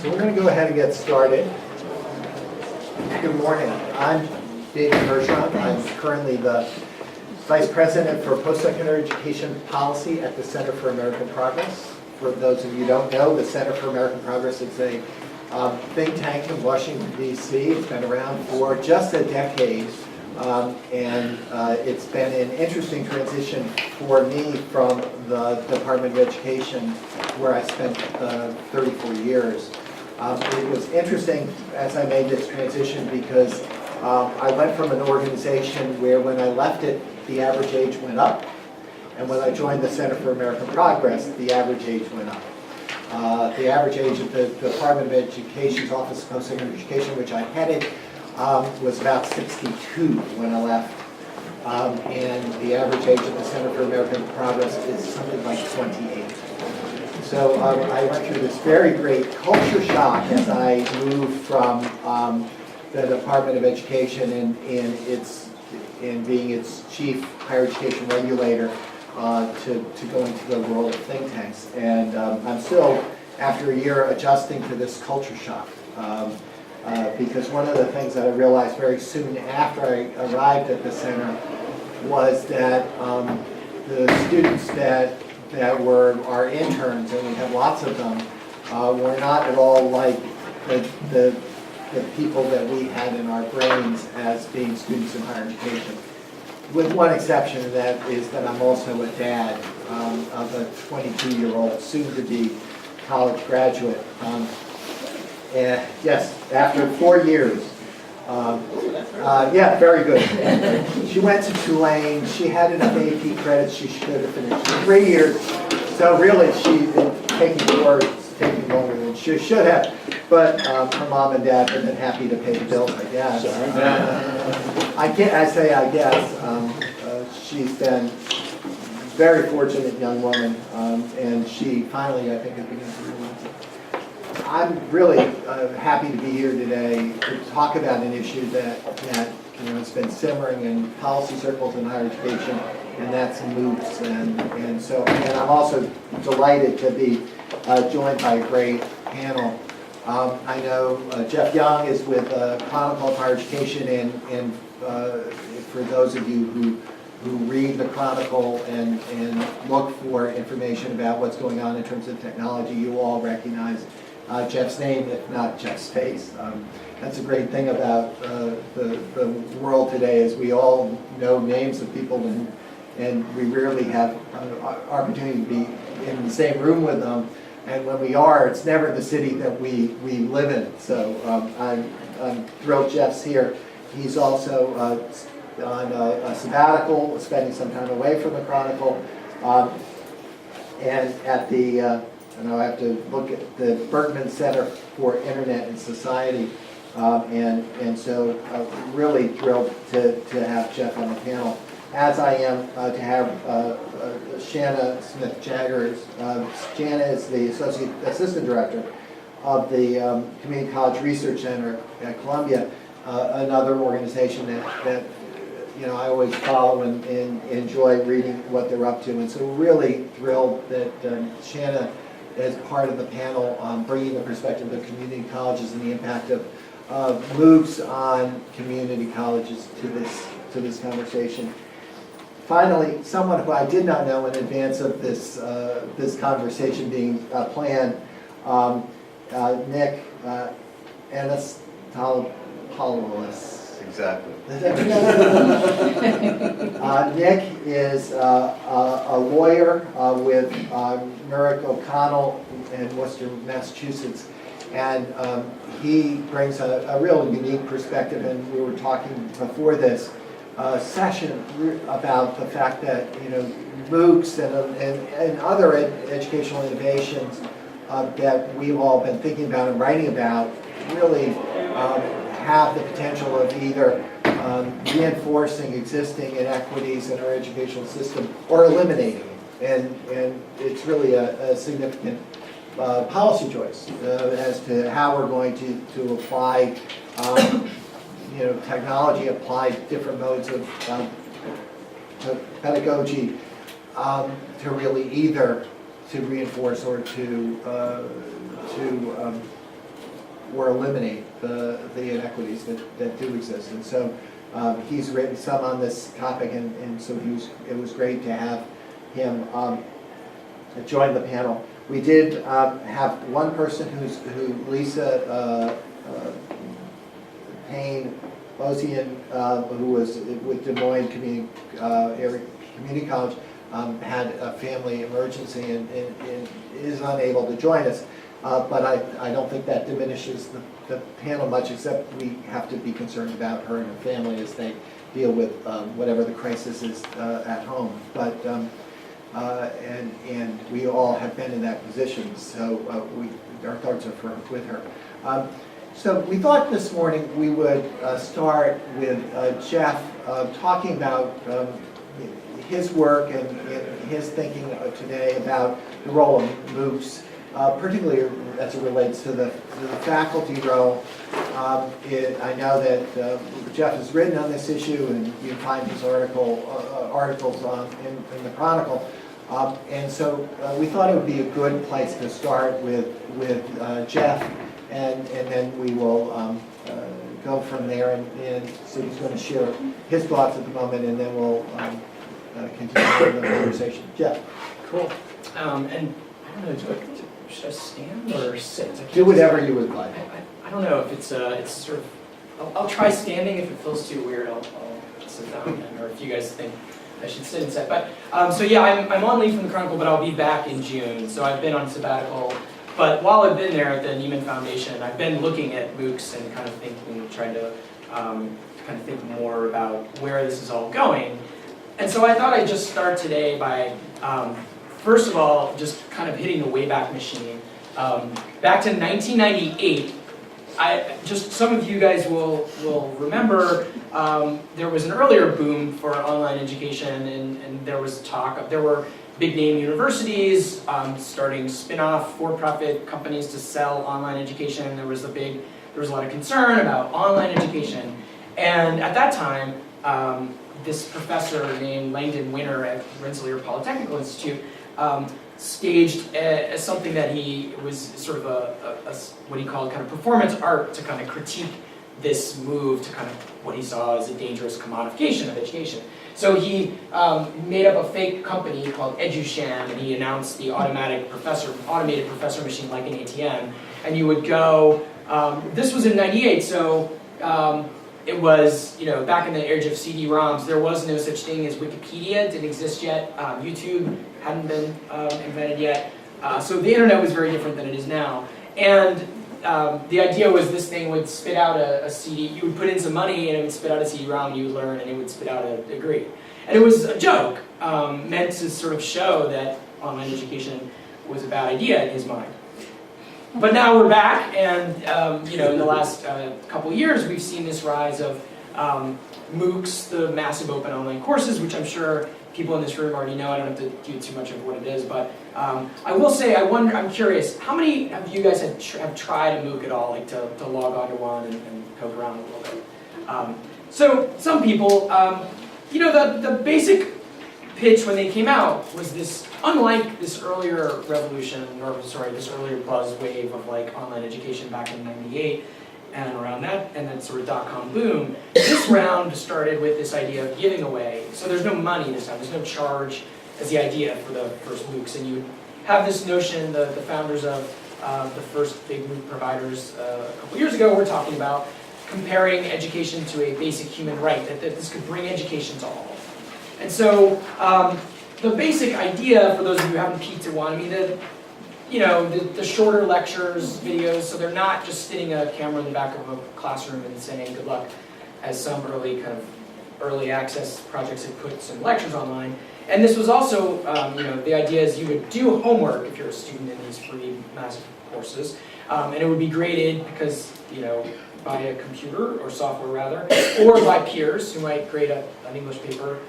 So we're going to go ahead and get started. Good morning. I'm David Bergeron. I'm currently the Vice President for Postsecondary Education Policy at the Center for American Progress. For those of you who don't know, the Center for American Progress is a think tank in Washington, D.C. It's been around for just a decade, and it's been an interesting transition for me from the Department of Education, where I spent 34 years. It was interesting as I made this transition because I went from an organization where when I left it, the average age went up, and when I joined the Center for American Progress, the average age went up. The average age of the Department of Education's Office of Postsecondary Education, which I headed, was about 62 when I left. And the average age of the Center for American Progress is something like 28. So I went through this very great culture shock as I moved from the Department of Education and being its chief higher education regulator to going to the world of think tanks. And I'm still, after a year, adjusting to this culture shock. Because one of the things that I realized very soon after I arrived at the center was that the students that were our interns, and we have lots of them, were not at all like the people that we had in our brains as being students in higher education. With one exception, and that is that I'm also a dad of a 22-year-old soon-to-be college graduate. And yes, after 4 years. Yeah, very good. She went to Tulane. She had enough AP credits. She should have finished 3 years. So really, she's taking longer than she should have. But her mom and dad have been happy to pay the bills, I guess. I guess. She's been a very fortunate young woman, and she finally, I think, is beginning to realize it. I'm really happy to be here today to talk about an issue that has been simmering in policy circles in higher education, and that's MOOCs. And I'm also delighted to be joined by a great panel. I know Jeff Young is with Chronicle of Higher Education, and for those of you who read the Chronicle and look for information about what's going on in terms of technology, you all recognize Jeff's name, if not Jeff's face. That's a great thing about the world today, is we all know names of people, and we rarely have opportunity to be in the same room with them. And when we are, it's never the city that we live in. So I'm thrilled Jeff's here. He's also on a sabbatical, spending some time away from the Chronicle, and at the and I have to look at the Berkman Center for Internet and Society, and so really thrilled to have Jeff on the panel, as I am to have Shanna Smith-Jaggers. Shanna is the Assistant Director of the Community College Research Center at Columbia, another organization that I always follow and enjoy reading what they're up to. And so really thrilled that Shanna, as part of the panel, bringing the perspective of community colleges and the impact of MOOCs on community colleges to this conversation. Finally, someone who I did not know in advance of this conversation being planned, Nick Anastolopoulos. Exactly. Nick is a lawyer with Merrick O'Connell in Worcester, Massachusetts, and he brings a real unique perspective. And we were talking before this session about the fact that MOOCs and other educational innovations that we've all been thinking about and writing about really have the potential of either reinforcing existing inequities in our educational system or eliminating them. And it's really a significant policy choice as to how we're going to apply technology, apply different modes of pedagogy to really either to reinforce or to or eliminate the inequities that do exist. And so he's written some on this topic, and so it was great to have him join the panel. We did have one person Lisa Payne-Bosian, who was with Des Moines Community College, had a family emergency and is unable to join us. But I don't think that diminishes the panel much, except we have to be concerned about her and her family as they deal with whatever the crisis is at home. But and we all have been in that position, so our thoughts are with her. So we thought this morning we would start with Jeff talking about his work and his thinking today about the role of MOOCs, particularly as it relates to the faculty role. I know that Jeff has written on this issue, and you find his articles in the Chronicle. And so we thought it would be a good place to start with Jeff, and then we will go from there. And so he's going to share his thoughts at the moment, and then we'll continue the conversation. Jeff. Cool. And I don't know, should I stand or sit? Do whatever you would like. I don't know if it's sort of, I'll try standing. If it feels too weird, I'll sit down, or if you guys think I should sit and sit. But so yeah, I'm on leave from the Chronicle, but I'll be back in June. So I've been on sabbatical. But while I've been there at the Nieman Foundation, I've been looking at MOOCs and kind of thinking, trying to kind of think more about where this is all going. And so I thought I'd just start today by, first of all, just kind of hitting the Wayback Machine. Back to 1998, just some of you guys will remember there was an earlier boom for online education, and there was talk, there were big name universities starting spin-off for-profit companies to sell online education. There was a lot of concern about online education. And at that time, this professor named Langdon Winter at Rensselaer Polytechnical Institute staged something that he was sort of a what he called kind of performance art to kind of critique this move to kind of what he saw as a dangerous commodification of education. So he made up a fake company called EduSham, and he announced the automated professor machine like an ATM. And you would go, this was in '98, so it was, back in the age of CD-ROMs, there was no such thing as Wikipedia. It didn't exist yet. YouTube hadn't been invented yet. So the internet was very different than it is now. And the idea was this thing would spit out a CD. You would put in some money and it would spit out a CD-ROM, you would learn, and it would spit out a degree. And it was a joke, meant to sort of show that online education was a bad idea in his mind. But now we're back, and in the last couple years, we've seen this rise of MOOCs, the massive open online courses, which I'm sure people in this room already know. I don't have to do too much of what it is, but I will say, I'm curious, how many of you guys have tried a MOOC at all, like to log on to one and poke around a little bit? So some people, the basic pitch when they came out was this, unlike this earlier revolution, this earlier buzz wave of like online education back in '98 and around that, and then sort of dot-com boom, this round started with this idea of giving away. So there's no money this time, there's no charge as the idea for the first MOOCs. And you have this notion, the founders of the first big MOOC providers a couple years ago were talking about comparing education to a basic human right, that this could bring education to all. And so the basic idea, for those of you who haven't peeked at one, I mean, the shorter lectures, videos, so they're not just sitting a camera in the back of a classroom and saying good luck, as some early access projects had put some lectures online. And this was also, the idea is you would do homework if you're a student in these free massive courses, and it would be graded because, by a computer, or software rather, or by peers who might grade an English paper.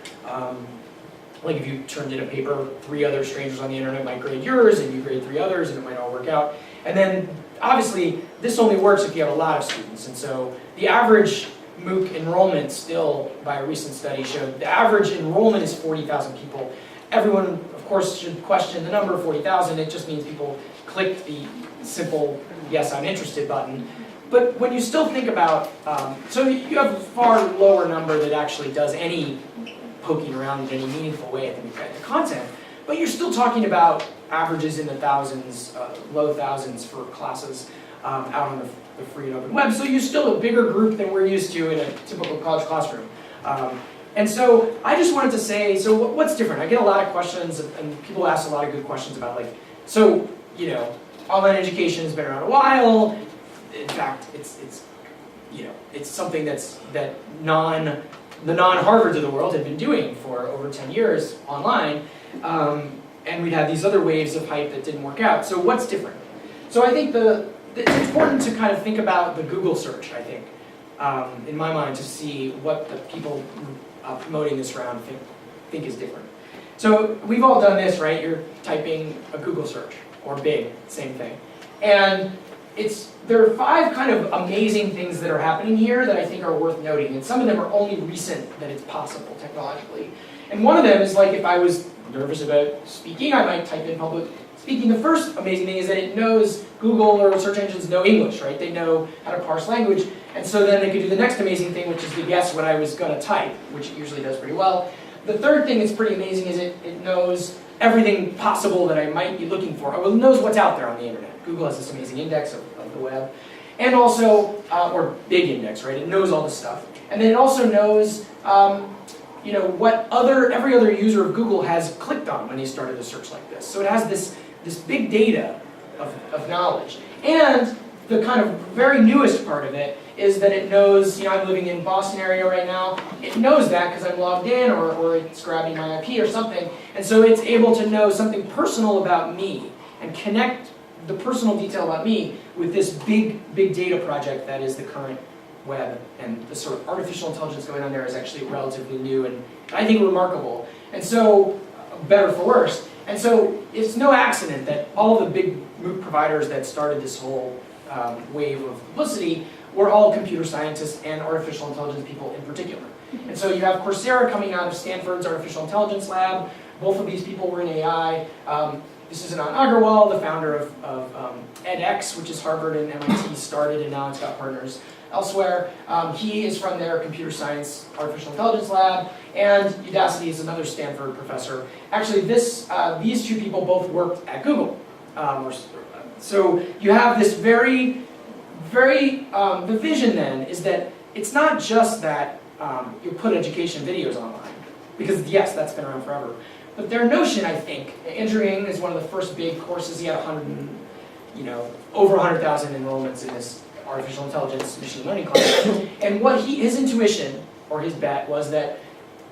Like if you turned in a paper, 3 other strangers on the internet might grade yours, and you grade 3 others, and it might all work out. And then, obviously, this only works if you have a lot of students. And so the average MOOC enrollment still, by a recent study, showed the average enrollment is 40,000 people. Everyone, of course, should question the number of 40,000. It just means people click the simple yes, I'm interested button. But when you still think about, so you have a far lower number that actually does any poking around in any meaningful way at the content, but you're still talking about averages in the thousands, low thousands for classes out on the free and open web. So you're still a bigger group than we're used to in a typical college classroom. And so I just wanted to say, so what's different? I get a lot of questions, and people ask a lot of good questions about like, so, you know, online education has been around a while. In fact, it's something that the non-Harvards of the world have been doing for over 10 years online, and we'd had these other waves of hype that didn't work out. So what's different? So I think it's important to kind of think about the Google search, I think, in my mind, to see what the people promoting this round think is different. So we've all done this, right? You're typing a Google search, or Bing, same thing. And there are 5 kind of amazing things that are happening here that I think are worth noting, and some of them are only recent that it's possible technologically. And one of them is like if I was nervous about speaking, I might type in public speaking. The first amazing thing is that it knows, Google or search engines know English, right? They know how to parse language, and so then they could do the next amazing thing, which is to guess what I was going to type, which it usually does pretty well. The third thing that's pretty amazing is it knows everything possible that I might be looking for. It knows what's out there on the internet. Google has this amazing index of the web. And also, or big index, right? It knows all this stuff. And then it also knows what every other user of Google has clicked on when they started a search like this. So it has this big data of knowledge. And the kind of very newest part of it is that it knows, I'm living in Boston area right now, it knows that because I'm logged in or it's grabbing my IP or something, and so it's able to know something personal about me and connect the personal detail about me with this big data project that is the current web, and the sort of artificial intelligence going on there is actually relatively new and I think remarkable, and so better for worse. And so it's no accident that all of the big MOOC providers that started this whole wave of publicity were all computer scientists and artificial intelligence people in particular. And so you have Coursera coming out of Stanford's Artificial Intelligence Lab. Both of these people were in AI. This is Anand Agarwal, the founder of edX, which is Harvard and MIT started, and now it's got partners elsewhere. He is from their computer science artificial intelligence lab, and Udacity is another Stanford professor. Actually, these 2 people both worked at Google. So you have this the vision then is that it's not just that you put education videos online, because yes, that's been around forever. But their notion, I think, Andrew Ng is one of the first big courses. He had over 100,000 enrollments in this artificial intelligence machine learning class. And his intuition, or his bet, was that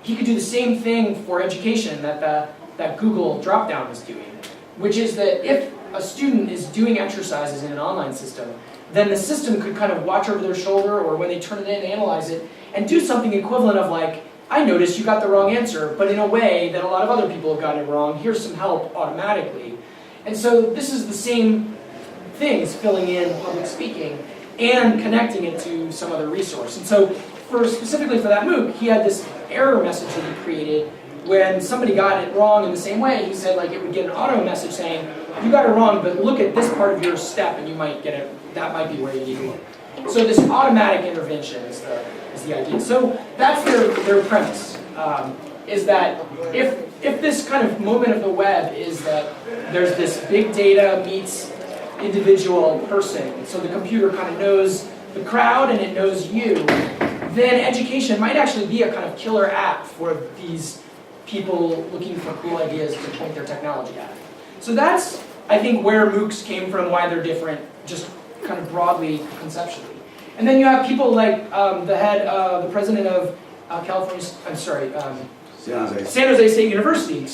he could do the same thing for education that Google dropdown was doing, which is that if a student is doing exercises in an online system, then the system could kind of watch over their shoulder, or when they turn it in, analyze it, and do something equivalent of like, I noticed you got the wrong answer, but in a way that a lot of other people have gotten it wrong. Here's some help automatically. And so this is the same things, filling in public speaking and connecting it to some other resource. And so specifically for that MOOC, he had this error message that he created when somebody got it wrong in the same way. He said like it would get an auto message saying, you got it wrong, but look at this part of your step and you might get it, that might be where you need to look. So this automatic intervention is the idea. So that's their premise, is that if this kind of moment of the web is that there's this big data meets individual person, so the computer kind of knows the crowd and it knows you, then education might actually be a kind of killer app for these people looking for cool ideas to point their technology at. So that's, I think, where MOOCs came from, why they're different, just kind of broadly, conceptually. And then you have people like the president of San Jose State University,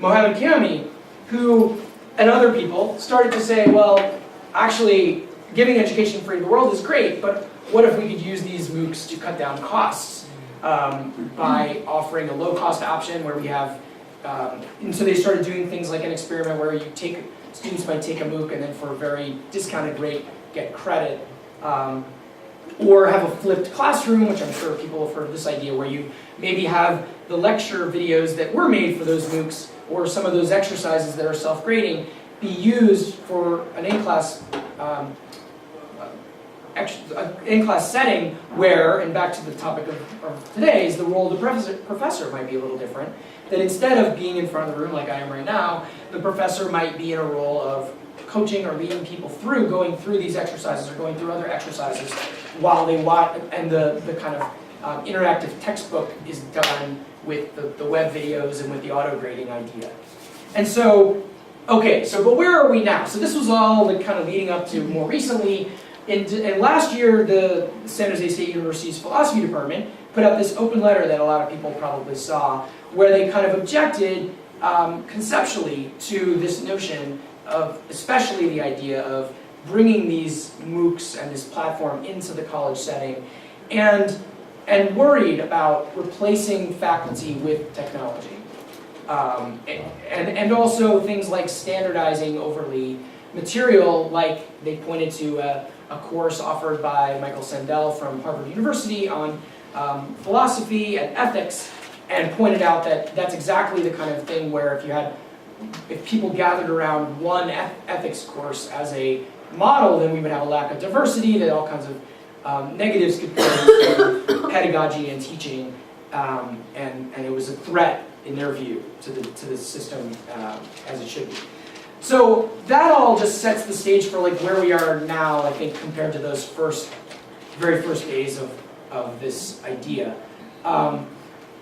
Mohamed Kiami, who, and other people, started to say, well, actually, giving education free to the world is great, but what if we could use these MOOCs to cut down costs by offering a low-cost option where we have, and so they started doing things like an experiment where students might take a MOOC and then for a very discounted rate get credit, or have a flipped classroom, which I'm sure people have heard of this idea, where you maybe have the lecture videos that were made for those MOOCs, or some of those exercises that are self-grading, be used for an in-class in-class setting where, and back to the topic of today, is the role of the professor might be a little different. That instead of being in front of the room like I am right now, the professor might be in a role of coaching or leading people through, going through these exercises or going through other exercises while they watch, and the kind of interactive textbook is done with the web videos and with the auto grading idea. And so, okay, so but where are we now? So this was all the kind of leading up to more recently. And last year, the San Jose State University's philosophy department put out this open letter that a lot of people probably saw, where they kind of objected conceptually to this notion of, especially the idea of bringing these MOOCs and this platform into the college setting, and worried about replacing faculty with technology. And also things like standardizing overly material, like they pointed to a course offered by Michael Sandel from Harvard University on philosophy and ethics, and pointed out that that's exactly the kind of thing where if people gathered around one ethics course as a model, then we would have a lack of diversity, that all kinds of negatives could come to pedagogy and teaching, and it was a threat, in their view, to the system as it should be. So that all just sets the stage for like where we are now, I think, compared to those very first days of this idea.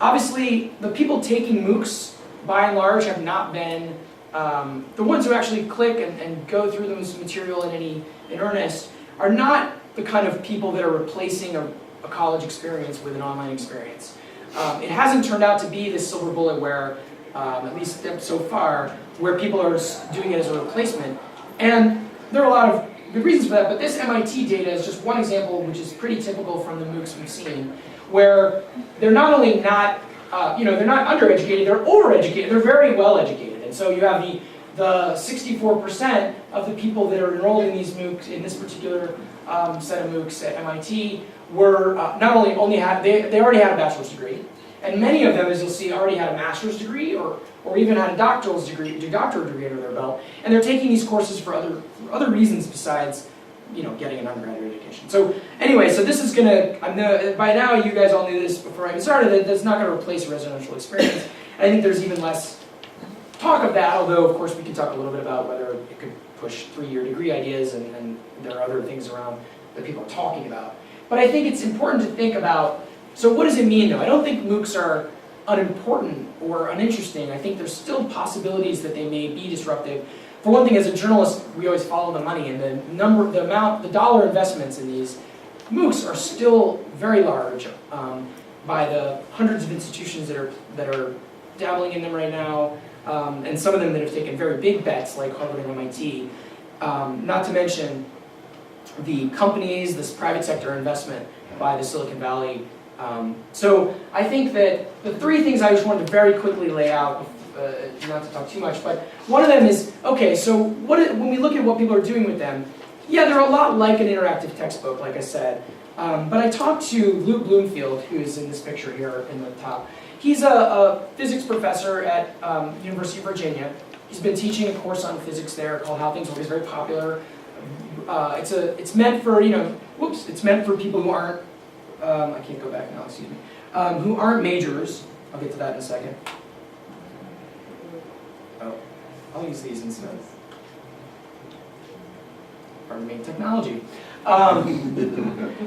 Obviously, the people taking MOOCs, by and large, have not been the ones who actually click and go through this material in earnest, are not the kind of people that are replacing a college experience with an online experience. It hasn't turned out to be this silver bullet where, at least so far, where people are doing it as a replacement. And there are a lot of good reasons for that, but this MIT data is just one example, which is pretty typical from the MOOCs we've seen, where they're not only not, they're not undereducated, they're overeducated, they're very well educated. And so you have the 64% of the people that are enrolled in these MOOCs, in this particular set of MOOCs at MIT, were not only had, they already had a bachelor's degree, and many of them, as you'll see, already had a master's degree or even had a doctoral degree under their belt, and they're taking these courses for other reasons besides, getting an undergraduate education. So anyway, so this is gonna, by now you guys all knew this before I even started, that that's not gonna replace a residential experience. And I think there's even less talk of that, although of course we can talk a little bit about whether it could push 3-year degree ideas, and there are other things around that people are talking about. But I think it's important to think about, so what does it mean though? I don't think MOOCs are unimportant or uninteresting. I think there's still possibilities that they may be disruptive. For one thing, as a journalist, we always follow the money, and the dollar investments in these MOOCs are still very large by the hundreds of institutions that are dabbling in them right now, and some of them that have taken very big bets, like Harvard and MIT. Not to mention the companies, this private sector investment by the Silicon Valley. So I think that the 3 things I just wanted to very quickly lay out, not to talk too much, but one of them is, okay, so when we look at what people are doing with them, yeah, they're a lot like an interactive textbook, like I said. But I talked to Luke Bloomfield, who is in this picture here in the top. He's a physics professor at University of Virginia. He's been teaching a course on physics there called How Things Work. It's very popular. It's meant for, it's meant for people who aren't, I can't go back now, excuse me, who aren't majors. I'll get to that in a second. Oh, I'll use these instead. Pardon me, technology.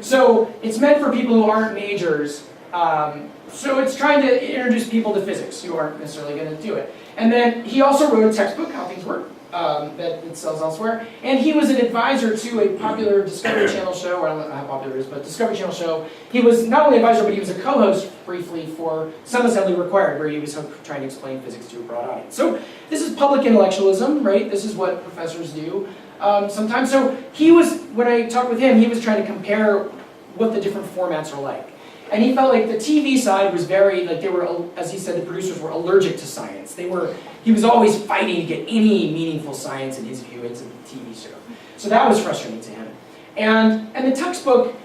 So it's meant for people who aren't majors. So it's trying to introduce people to physics who aren't necessarily going to do it. And then he also wrote a textbook, How Things Work, that it sells elsewhere. And he was an advisor to a popular Discovery Channel show, or I don't know how popular it is, but Discovery Channel show. He was not only an advisor, but he was a co-host briefly for Some Assembly Required, where he was trying to explain physics to a broad audience. So this is public intellectualism, right? This is what professors do sometimes. So he was, when I talked with him, he was trying to compare what the different formats are like. And he felt like the TV side was very, like they were, as he said, the producers were allergic to science. He was always fighting to get any meaningful science, in his view, into the TV show. So that was frustrating to him. And the textbook,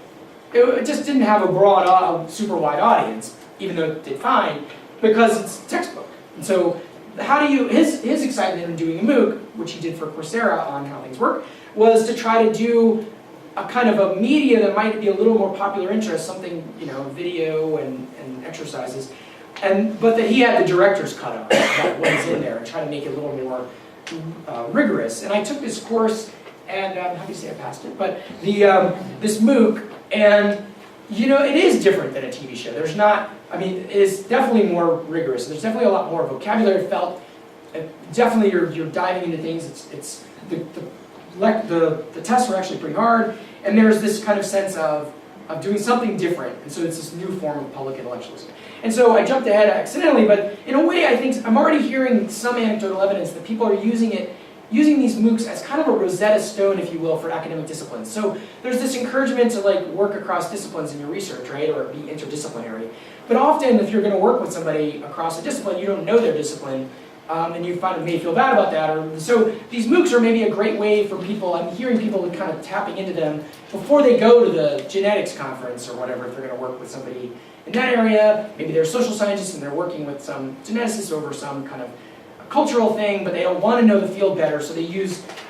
it just didn't have a broad, super wide audience, even though it did fine, because it's a textbook. And so his excitement in doing a MOOC, which he did for Coursera on how things work, was to try to do a kind of a media that might be a little more popular interest, something, video and exercises, but that he had the director's cut on about what is in there and try to make it a little more rigorous. And I took this course, and I'm happy to say I passed it, but this MOOC, and it is different than a TV show. It is definitely more rigorous. There's definitely a lot more vocabulary felt. Definitely you're diving into things. It's the tests are actually pretty hard, and there's this kind of sense of doing something different, and so it's this new form of public intellectualism. And so I jumped ahead accidentally, but in a way I think I'm already hearing some anecdotal evidence that people are using these MOOCs as kind of a Rosetta Stone, if you will, for academic disciplines. So there's this encouragement to work across disciplines in your research, right, or be interdisciplinary. But often if you're going to work with somebody across a discipline, you don't know their discipline, and you may feel bad about that. So these MOOCs are maybe a great way for people, I'm hearing people kind of tapping into them before they go to the genetics conference or whatever, if they're going to work with somebody in that area. Maybe they're social scientists and they're working with some geneticists over some kind of cultural thing, but they don't want to know the field better, so they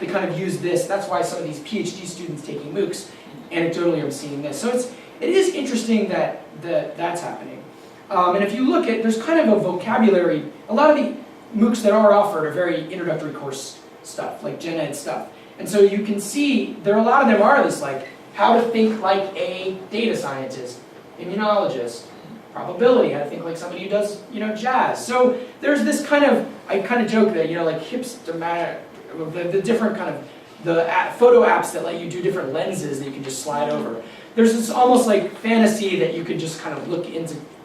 kind of use this. That's why some of these PhD students taking MOOCs, anecdotally, I'm seeing this. So it is interesting that's happening. And if you look at, there's kind of a vocabulary. A lot of the MOOCs that are offered are very introductory course stuff, like gen ed stuff. And so you can see a lot of them are this how to think like a data scientist, immunologist, probability, how to think like somebody who does, jazz. So there's this I kind of joke that, hipster, the different kind of, photo apps that let you do different lenses that you can just slide over. There's this almost fantasy that you can just kind of look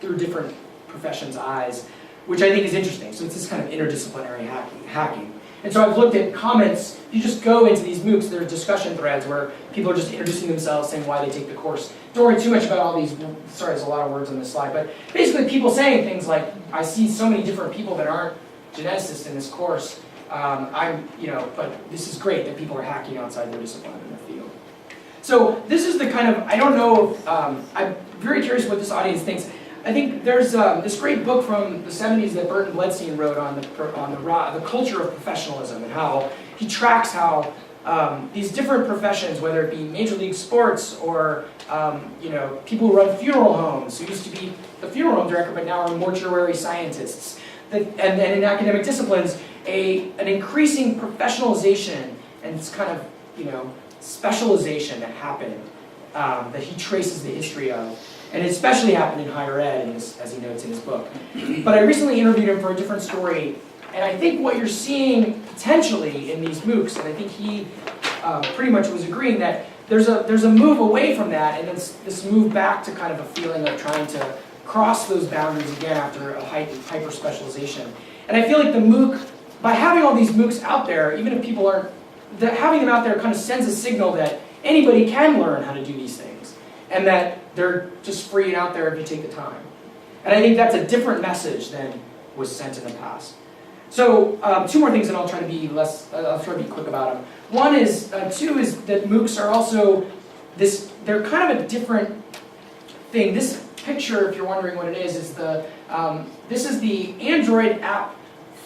through different professions' eyes, which I think is interesting. So it's this kind of interdisciplinary hacking. And so I've looked at comments. You just go into these MOOCs, there are discussion threads where people are just introducing themselves, saying why they take the course. Don't worry too much about all these, sorry, there's a lot of words on this slide, but basically people saying things like, I see so many different people that aren't geneticists in this course, but this is great that people are hacking outside their discipline in the field. So this is the kind of, I don't know, I'm very curious what this audience thinks. I think there's this great book from the 70s that Burton Bledstein wrote on the culture of professionalism, and how he tracks how these different professions, whether it be major league sports or people who run funeral homes, who used to be the funeral home director but now are mortuary scientists, and in academic disciplines, an increasing professionalization and this kind of specialization that happened that he traces the history of. And it especially happened in higher ed, as he notes in his book. But I recently interviewed him for a different story, and I think what you're seeing potentially in these MOOCs, and I think he pretty much was agreeing that there's a move away from that, and it's this move back to kind of a feeling of trying to cross those boundaries again after a hyper-specialization. And I feel like the MOOC, by having all these MOOCs out there, even if people aren't, having them out there kind of sends a signal that anybody can learn how to do these things, and that they're just free and out there if you take the time. And I think that's a different message than was sent in the past. So two more things, and I'll try to be quick about them. One is, two is that MOOCs are also they're kind of a different thing. This picture, if you're wondering what it is this is the Android app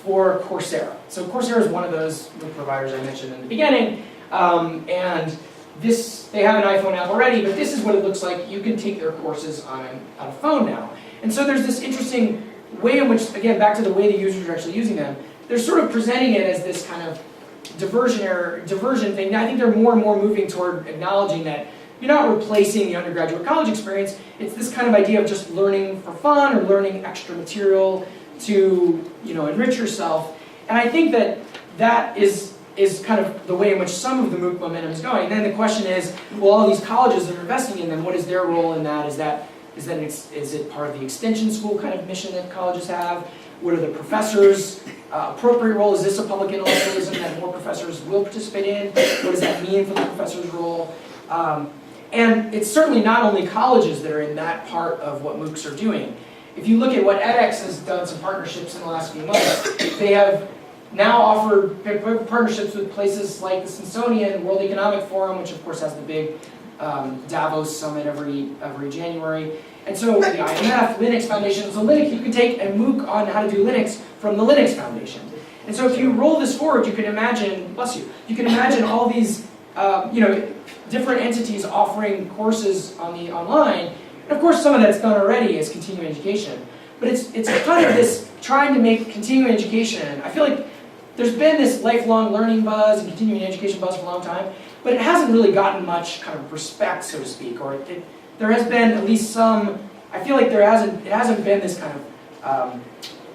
for Coursera. So Coursera is one of those MOOC providers I mentioned in the beginning, and they have an iPhone app already, but this is what it looks like. You can take their courses on a phone now. And so there's this interesting way in which, again, back to the way the users are actually using them, they're sort of presenting it as this kind of diversion thing. Now, I think they're more and more moving toward acknowledging that you're not replacing the undergraduate college experience. It's this kind of idea of just learning for fun or learning extra material to enrich yourself. And I think that is kind of the way in which some of the MOOC momentum is going. And then the question is, well, all these colleges that are investing in them, what is their role in that? Is it part of the extension school kind of mission that colleges have? What are the professors' appropriate role? Is this a public intellectualism that more professors will participate in? What does that mean for the professor's role? And it's certainly not only colleges that are in that part of what MOOCs are doing. If you look at what edX has done, some partnerships in the last few months, they have now offered partnerships with places like the Smithsonian, World Economic Forum, which of course has the big Davos Summit every January. And so the IMF, Linux Foundation, so Linux, you can take a MOOC on how to do Linux from the Linux Foundation. And so if you roll this forward, you can imagine, bless you, you can imagine all these different entities offering courses on the online. And of course, some of that's done already as continuing education. But it's kind of this trying to make continuing education. I feel like there's been this lifelong learning buzz and continuing education buzz for a long time, but it hasn't really gotten much kind of respect, so to speak, or there has been at least some. I feel like it hasn't been this kind of.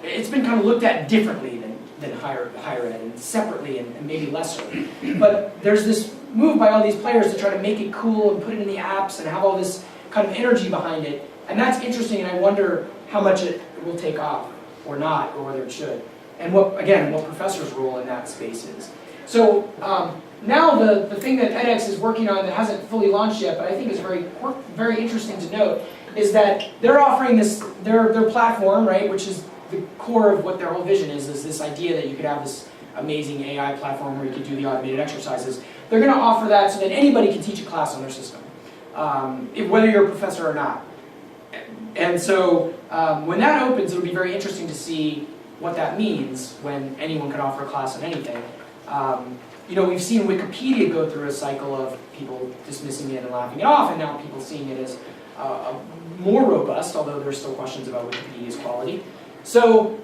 It's been kind of looked at differently than higher ed, and separately and maybe lesser. But there's this move by all these players to try to make it cool and put it in the apps and have all this kind of energy behind it, and that's interesting. And I wonder how much it will take off or not, or whether it should, and what professors' role in that space is. So now the thing that edX is working on that hasn't fully launched yet, but I think is very interesting to note, is that they're offering this their platform, right, which is the core of what their whole vision is this idea that you could have this amazing AI platform where you could do the automated exercises. They're going to offer that so that anybody can teach a class on their system, whether you're a professor or not. And so when that opens, it'll be very interesting to see what that means when anyone can offer a class on anything. We've seen Wikipedia go through a cycle of people dismissing it and laughing it off, and now people seeing it as more robust, although there's still questions about Wikipedia's quality. So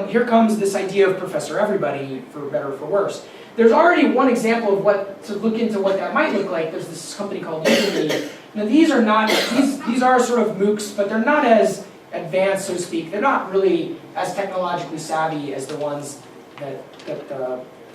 here comes this idea of Professor Everybody, for better or for worse. There's already one example of to look into what that might look like. There's this company called Udemy. Now these are sort of MOOCs, but they're not as advanced, so to speak. They're not really as technologically savvy as the ones that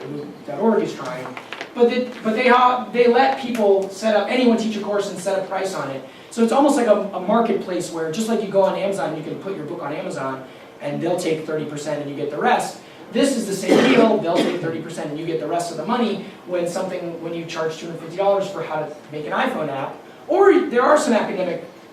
MOOC.org is trying. But they let people anyone teach a course and set a price on it. So it's almost like a marketplace where, just like you go on Amazon, you can put your book on Amazon, and they'll take 30% and you get the rest. This is the same deal. They'll take 30% and you get the rest of the money when you charge $250 for how to make an iPhone app. Or there are some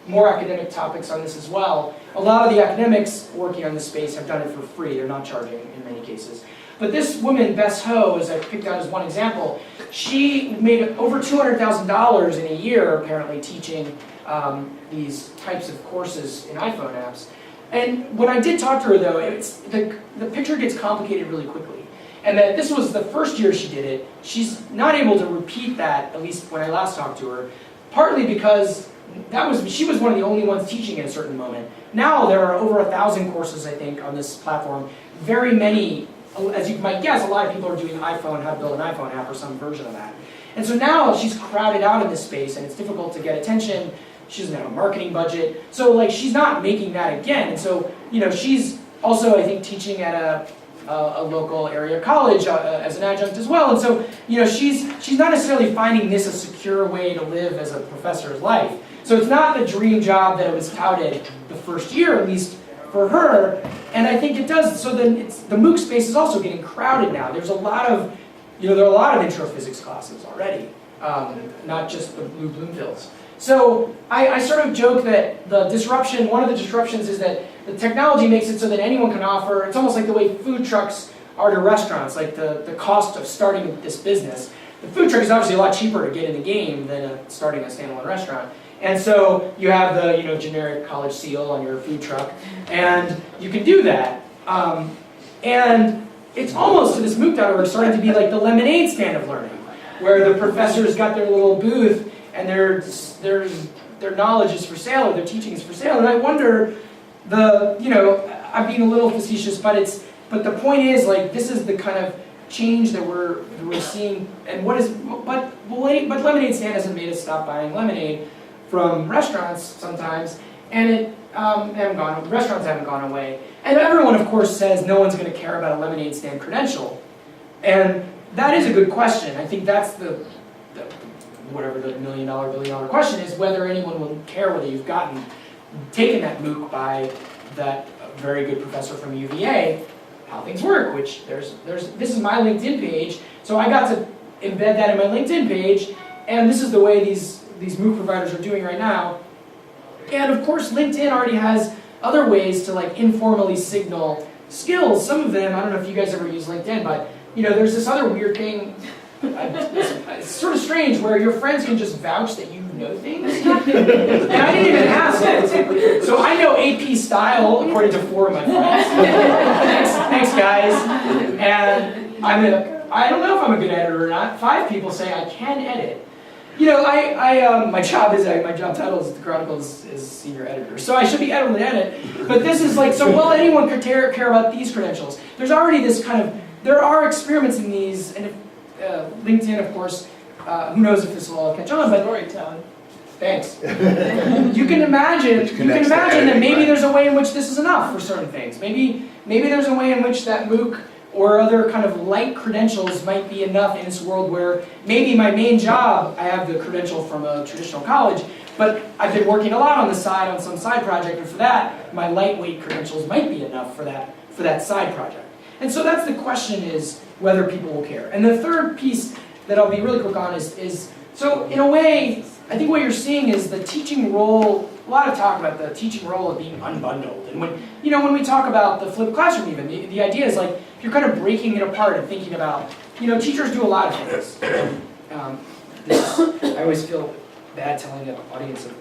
more academic topics on this as well. A lot of the academics working on this space have done it for free. They're not charging in many cases. But this woman, Bess Ho, as I picked out as one example, she made over $200,000 in a year, apparently, teaching these types of courses in iPhone apps. And when I did talk to her, though, the picture gets complicated really quickly. And that this was the first year she did it. She's not able to repeat that, at least when I last talked to her, partly because she was one of the only ones teaching at a certain moment. Now there are over 1,000 courses, I think, on this platform. Very many, as you might guess, a lot of people are doing how to build an iPhone app or some version of that. And so now she's crowded out in this space, and it's difficult to get attention. She doesn't have a marketing budget. So she's not making that again. And so, she's also, I think, teaching at a local area college as an adjunct as well. And so, she's not necessarily finding this a secure way to live as a professor's life. So it's not the dream job that it was touted the first year, at least for her. And I think it does. So then the MOOC space is also getting crowded now. There's a lot of, there are a lot of intro physics classes already, not just the blue Bloomfields. So I sort of joke that one of the disruptions is that the technology makes it so that anyone can offer, it's almost like the way food trucks are to restaurants, like the cost of starting this business. The food truck is obviously a lot cheaper to get in the game than starting a standalone restaurant. And so you have the generic college seal on your food truck, and you can do that. And it's almost, to this MOOC.org, starting to be like the lemonade stand of learning, where the professors got their little booth and their knowledge is for sale, or their teaching is for sale. And I wonder, I'm being a little facetious, but the point is, this is the kind of change that we're seeing. And but lemonade stand hasn't made us stop buying lemonade from restaurants sometimes, and restaurants haven't gone away. And everyone, of course, says no one's going to care about a lemonade stand credential, and that is a good question. I think that's whatever the $1 million, billion question is, whether anyone will care whether you've taken that MOOC by that very good professor from UVA, how things work, which this is my LinkedIn page, so I got to embed that in my LinkedIn page, and this is the way these MOOC providers are doing right now. And of course, LinkedIn already has other ways to informally signal skills. Some of them, I don't know if you guys ever use LinkedIn, but there's this other weird thing. It's sort of strange where your friends can just vouch that you know things. And I didn't even ask it. So I know AP style according to 4 of my friends. Thanks guys. And I don't know if I'm a good editor or not. 5 people say I can edit. You know, my job title is at the Chronicle is senior editor, so I should be able to edit. But this is like, so well, anyone could care about these credentials. There's already this kind of, there are experiments in these, and if, LinkedIn, of course, who knows if this will all catch on, but Storytelling. thanks. You can imagine that maybe there's a way in which this is enough for certain things. Maybe there's a way in which that MOOC or other kind of light credentials might be enough in this world where maybe my main job, I have the credential from a traditional college, but I've been working a lot on the side on some side project, and for that, my lightweight credentials might be enough for that side project. And so that's the question, is whether people will care. And the third piece that I'll be really quick on is so in a way, I think what you're seeing is the teaching role, a lot of talk about the teaching role of being unbundled. And when we talk about the flipped classroom even, the idea is like, if you're kind of breaking it apart and thinking about, teachers do a lot of things. I always feel bad telling an audience of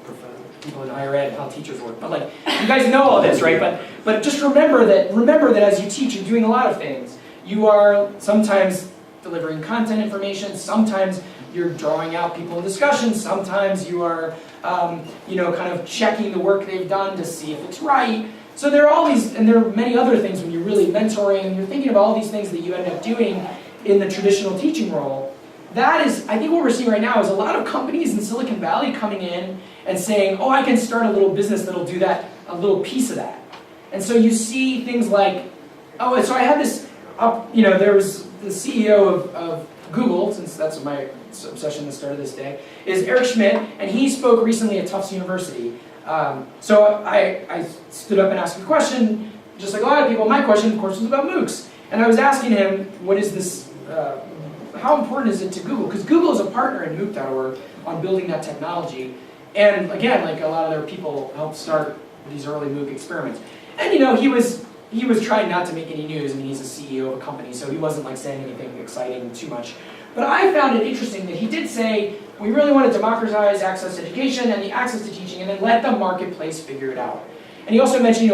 people in higher ed how teachers work. But like, you guys know all this, right? But just remember that as you teach, you're doing a lot of things. You are sometimes delivering content information, sometimes you're drawing out people in discussions, sometimes you are kind of checking the work they've done to see if it's right. So there are all these, and there are many other things when you're really mentoring, and you're thinking about all these things that you end up doing in the traditional teaching role. That is, I think what we're seeing right now is a lot of companies in Silicon Valley coming in and saying, oh, I can start a little business that'll do that, a little piece of that. And so you see things like, oh, so I had this, there was the CEO of Google, since that's my obsession that started this day, is Eric Schmidt, and he spoke recently at Tufts University. So I stood up and asked him a question, just like a lot of people. My question, of course, was about MOOCs. And I was asking him, what is this, how important is it to Google? Because Google is a partner in MOOC.org on building that technology. And again, like a lot of their people helped start these early MOOC experiments. And he was trying not to make any news. I mean, he's a CEO of a company, so he wasn't like saying anything exciting too much. But I found it interesting that he did say, we really want to democratize access to education and the access to teaching, and then let the marketplace figure it out. And he also mentioned,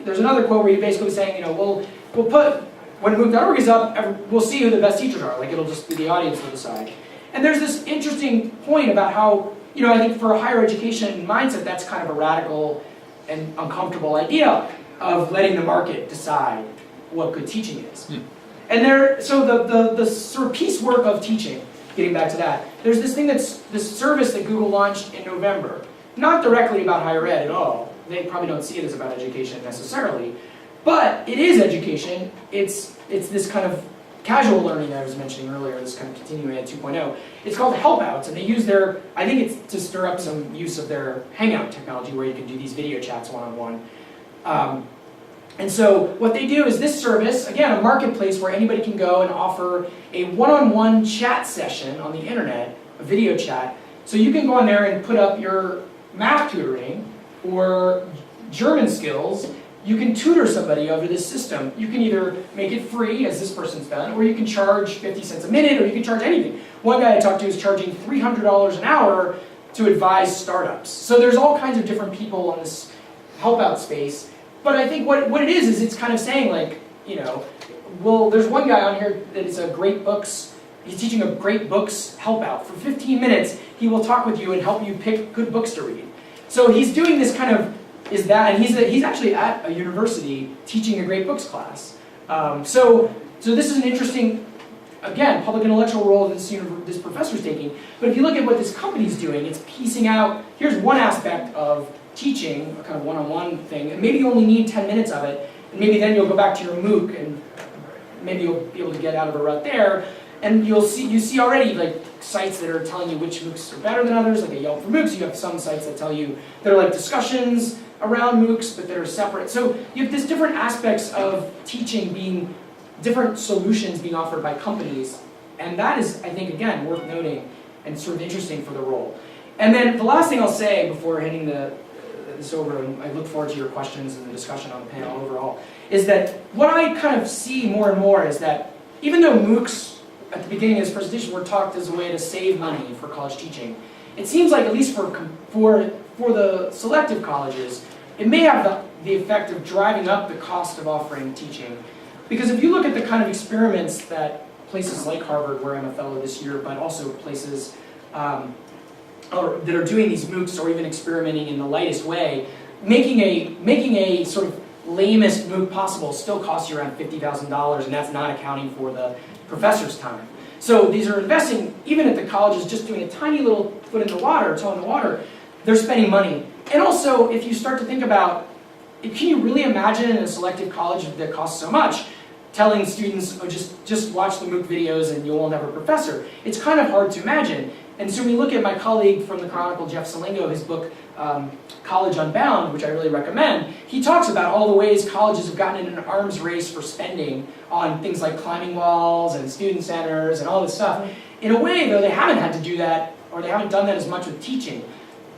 there's another quote where he basically was saying, we'll put, when MOOC.org is up, we'll see who the best teachers are. Like, it'll just be the audience to decide. And there's this interesting point about how, I think for a higher education mindset, that's kind of a radical and uncomfortable idea of letting the market decide what good teaching is. And so the sort of piecework of teaching, getting back to that, there's this thing this service that Google launched in November, not directly about higher ed at all. They probably don't see it as about education necessarily, but it is education. It's this kind of casual learning I was mentioning earlier, this kind of continuing ed 2.0. It's called Helpouts, and they use I think it's to stir up some use of their Hangout technology where you can do these video chats one-on-one. And so what they do is this service, again, a marketplace where anybody can go and offer a one-on-one chat session on the internet, a video chat. So you can go on there and put up your math tutoring or German skills. You can tutor somebody over this system. You can either make it free, as this person's done, or you can charge 50 cents a minute, or you can charge anything. One guy I talked to is charging $300 an hour to advise startups. So there's all kinds of different people on this help out space. But I think what it is it's kind of saying like, there's one guy on here that is a great books, he's teaching a great books help out. For 15 minutes, he will talk with you and help you pick good books to read. So he's doing this kind of, and he's actually at a university teaching a great books class. So this is an interesting, again, public intellectual role that this professor's taking. But if you look at what this company's doing, it's piecing out, here's one aspect of teaching, a kind of one-on-one thing, and maybe you only need 10 minutes of it, and maybe then you'll go back to your MOOC, and maybe you'll be able to get out of a rut there, and you see already like sites that are telling you which MOOCs are better than others, like a Yelp for MOOCs. You have some sites that tell you that are like discussions around MOOCs, but that are separate. So you have these different aspects of teaching being, different solutions being offered by companies, and that is, I think, again, worth noting and sort of interesting for the role. And then the last thing I'll say before handing this over, and I look forward to your questions and the discussion on the panel overall, is that what I kind of see more and more is that even though MOOCs at the beginning of this presentation, were talked as a way to save money for college teaching. It seems like, at least for the selective colleges, it may have the effect of driving up the cost of offering teaching. Because if you look at the kind of experiments that places like Harvard, where I'm a fellow this year, but also places that are doing these MOOCs or even experimenting in the lightest way, making a sort of lamest MOOC possible still costs you around $50,000, and that's not accounting for the professor's time. So these are investing, even at the colleges, just doing a tiny little foot in the water, toe in the water, they're spending money. And also, if you start to think about, can you really imagine in a selective college that costs so much, telling students, oh, just watch the MOOC videos and you won't have a professor? It's kind of hard to imagine. And so when you look at my colleague from the Chronicle, Jeff Salingo, his book, College Unbound, which I really recommend, he talks about all the ways colleges have gotten in an arms race for spending on things like climbing walls and student centers and all this stuff. In a way, though, they haven't had to do that, or they haven't done that as much with teaching,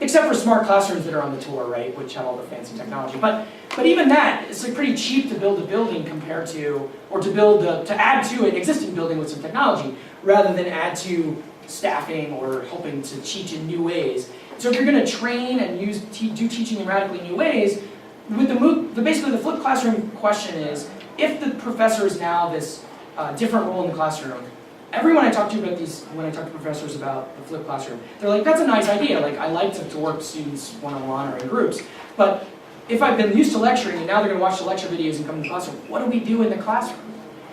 except for smart classrooms that are on the tour, right, which have all the fancy technology. But even that, it's like pretty cheap to build a building compared to, or to add to an existing building with some technology, rather than add to staffing or helping to teach in new ways. So if you're going to train and do teaching in radically new ways, with the MOOC, basically the flipped classroom question is, if the professor is now this different role in the classroom, everyone I talk to about these, when I talk to professors about the flipped classroom, they're like, that's a nice idea. Like, I like to work with students one-on-one or in groups. But if I've been used to lecturing and now they're going to watch the lecture videos and come to the classroom, what do we do in the classroom?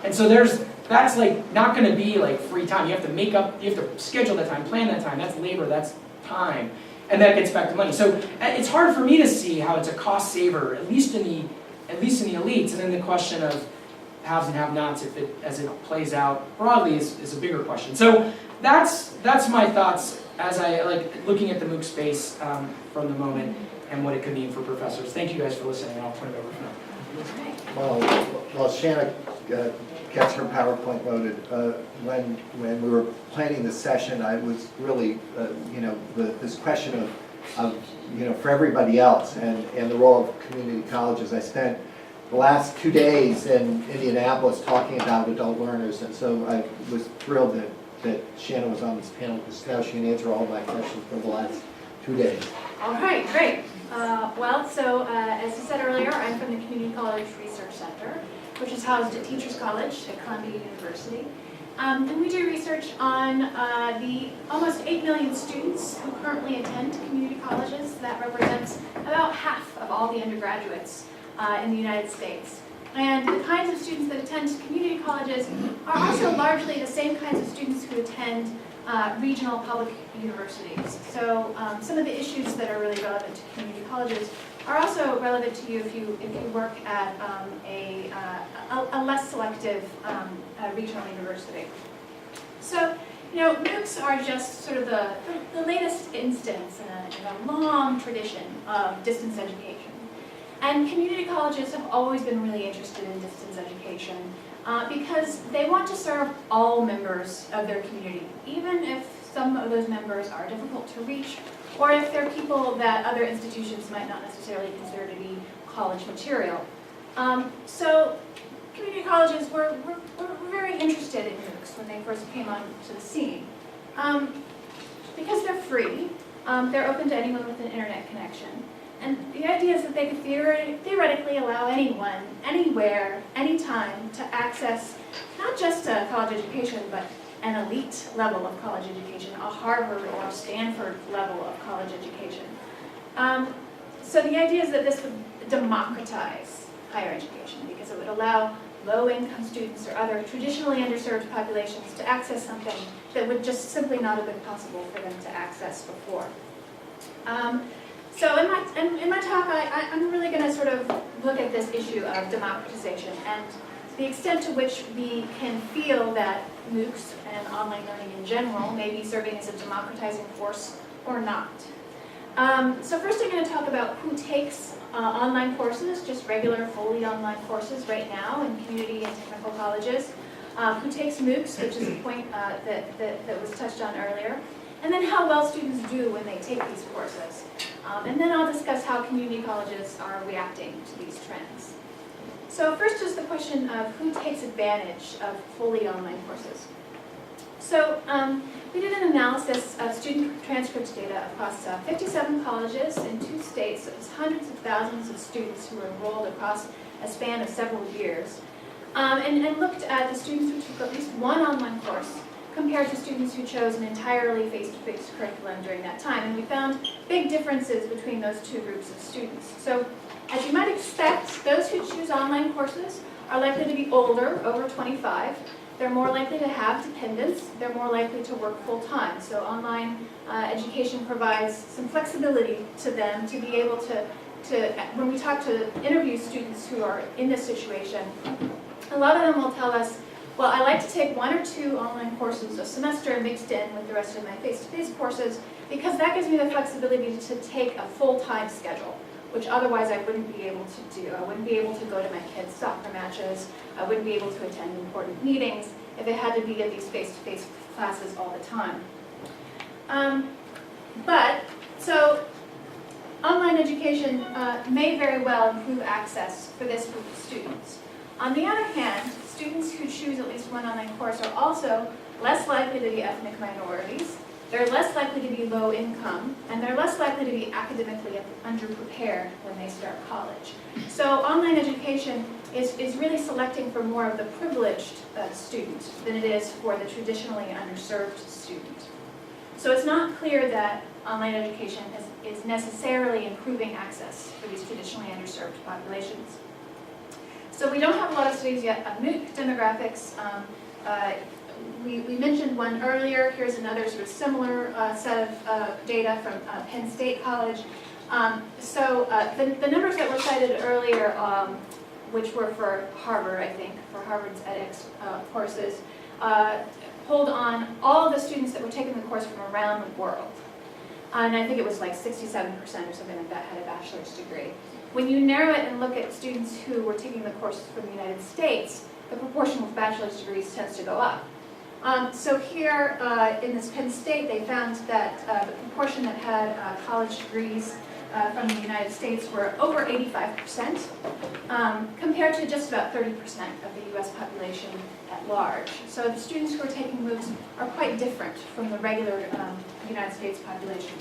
And so that's like not going to be like free time. You have to schedule that time, plan that time. That's labor, that's time. And that gets back to money. So it's hard for me to see how it's a cost saver, at least in the elites. And then the question of haves and have-nots, as it plays out broadly, is a bigger question. So that's my thoughts as I like looking at the MOOC space from the moment and what it could mean for professors. Thank you guys for listening. I'll turn it over for now. Well, Shanna gets her PowerPoint loaded. When we were planning this session, I was really, this question of for everybody else and the role of community colleges. I spent the last 2 days in Indianapolis talking about adult learners, and so I was thrilled that Shanna was on this panel, because now she can answer all of my questions for the last 2 days. All right, great. As you said earlier, I'm from the Community College Research Center, which is housed at Teachers College at Columbia University. And we do research on the almost 8 million students who currently attend community colleges. That represents about half of all the undergraduates in the United States. And the kinds of students that attend community colleges are also largely the same kinds of students who attend regional public universities. So some of the issues that are really relevant to community colleges are also relevant to you if you work at a less selective regional university. So, MOOCs are just sort of the latest instance in a long tradition of distance education. And community colleges have always been really interested in distance education because they want to serve all members of their community, even if some of those members are difficult to reach, or if they're people that other institutions might not necessarily consider to be college material. So community colleges were very interested in MOOCs when they first came onto the scene. Because they're free, they're open to anyone with an internet connection. And the idea is that they could theoretically allow anyone, anywhere, anytime to access not just a college education, but an elite level of college education, a Harvard or Stanford level of college education. So the idea is that this would democratize higher education because it would allow low-income students or other traditionally underserved populations to access something that would just simply not have been possible for them to access before. So in my talk, I'm really going to sort of look at this issue of democratization and the extent to which we can feel that MOOCs and online learning in general may be serving as a democratizing force or not. So first I'm going to talk about who takes online courses, just regular, fully online courses right now in community and technical colleges, who takes MOOCs, which is a point that was touched on earlier, and then how well students do when they take these courses. And then I'll discuss how community colleges are reacting to these trends. So first is the question of who takes advantage of fully online courses. So we did an analysis of student transcript data across 57 colleges in 2 states. So it was hundreds of thousands of students who were enrolled across a span of several years. And looked at the students who took at least one online course compared to students who chose an entirely face-to-face curriculum during that time. And we found big differences between those 2 groups of students. So as you might expect, those who choose online courses are likely to be older, over 25. They're more likely to have dependents. They're more likely to work full-time. So online education provides some flexibility to them to be able to, when we talk to interview students who are in this situation, a lot of them will tell us, well, I like to take 1 or 2 online courses a semester mixed in with the rest of my face-to-face courses because that gives me the flexibility to take a full-time schedule, which otherwise I wouldn't be able to do. I wouldn't be able to go to my kids' soccer matches. I wouldn't be able to attend important meetings if it had to be at these face-to-face classes all the time. So online education may very well improve access for this group of students. On the other hand, students who choose at least one online course are also less likely to be ethnic minorities, they're less likely to be low income, and they're less likely to be academically underprepared when they start college. So online education is really selecting for more of the privileged student than it is for the traditionally underserved student. So it's not clear that online education is necessarily improving access for these traditionally underserved populations. So we don't have a lot of studies yet of MOOC demographics. We mentioned one earlier. Here's another sort of similar set of data from Penn State College. The numbers that were cited earlier, which were for Harvard, I think, for Harvard's edX courses, hold on all of the students that were taking the course from around the world. And I think it was like 67% or something like that had a bachelor's degree. When you narrow it and look at students who were taking the courses from the United States, the proportion with bachelor's degrees tends to go up. So here in this Penn State, they found that the proportion that had college degrees from the United States were over 85%, compared to just about 30% of the US population at large. So the students who are taking MOOCs are quite different from the regular United States population.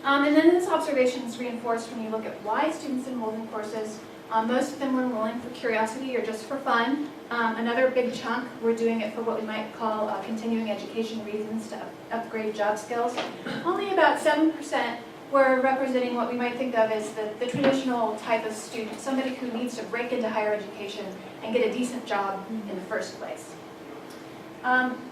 And then this observation is reinforced when you look at why students enrolled in courses. Most of them were enrolling for curiosity or just for fun. Another big chunk were doing it for what we might call continuing education reasons to upgrade job skills. Only about 7% were representing what we might think of as the traditional type of student, somebody who needs to break into higher education and get a decent job in the first place.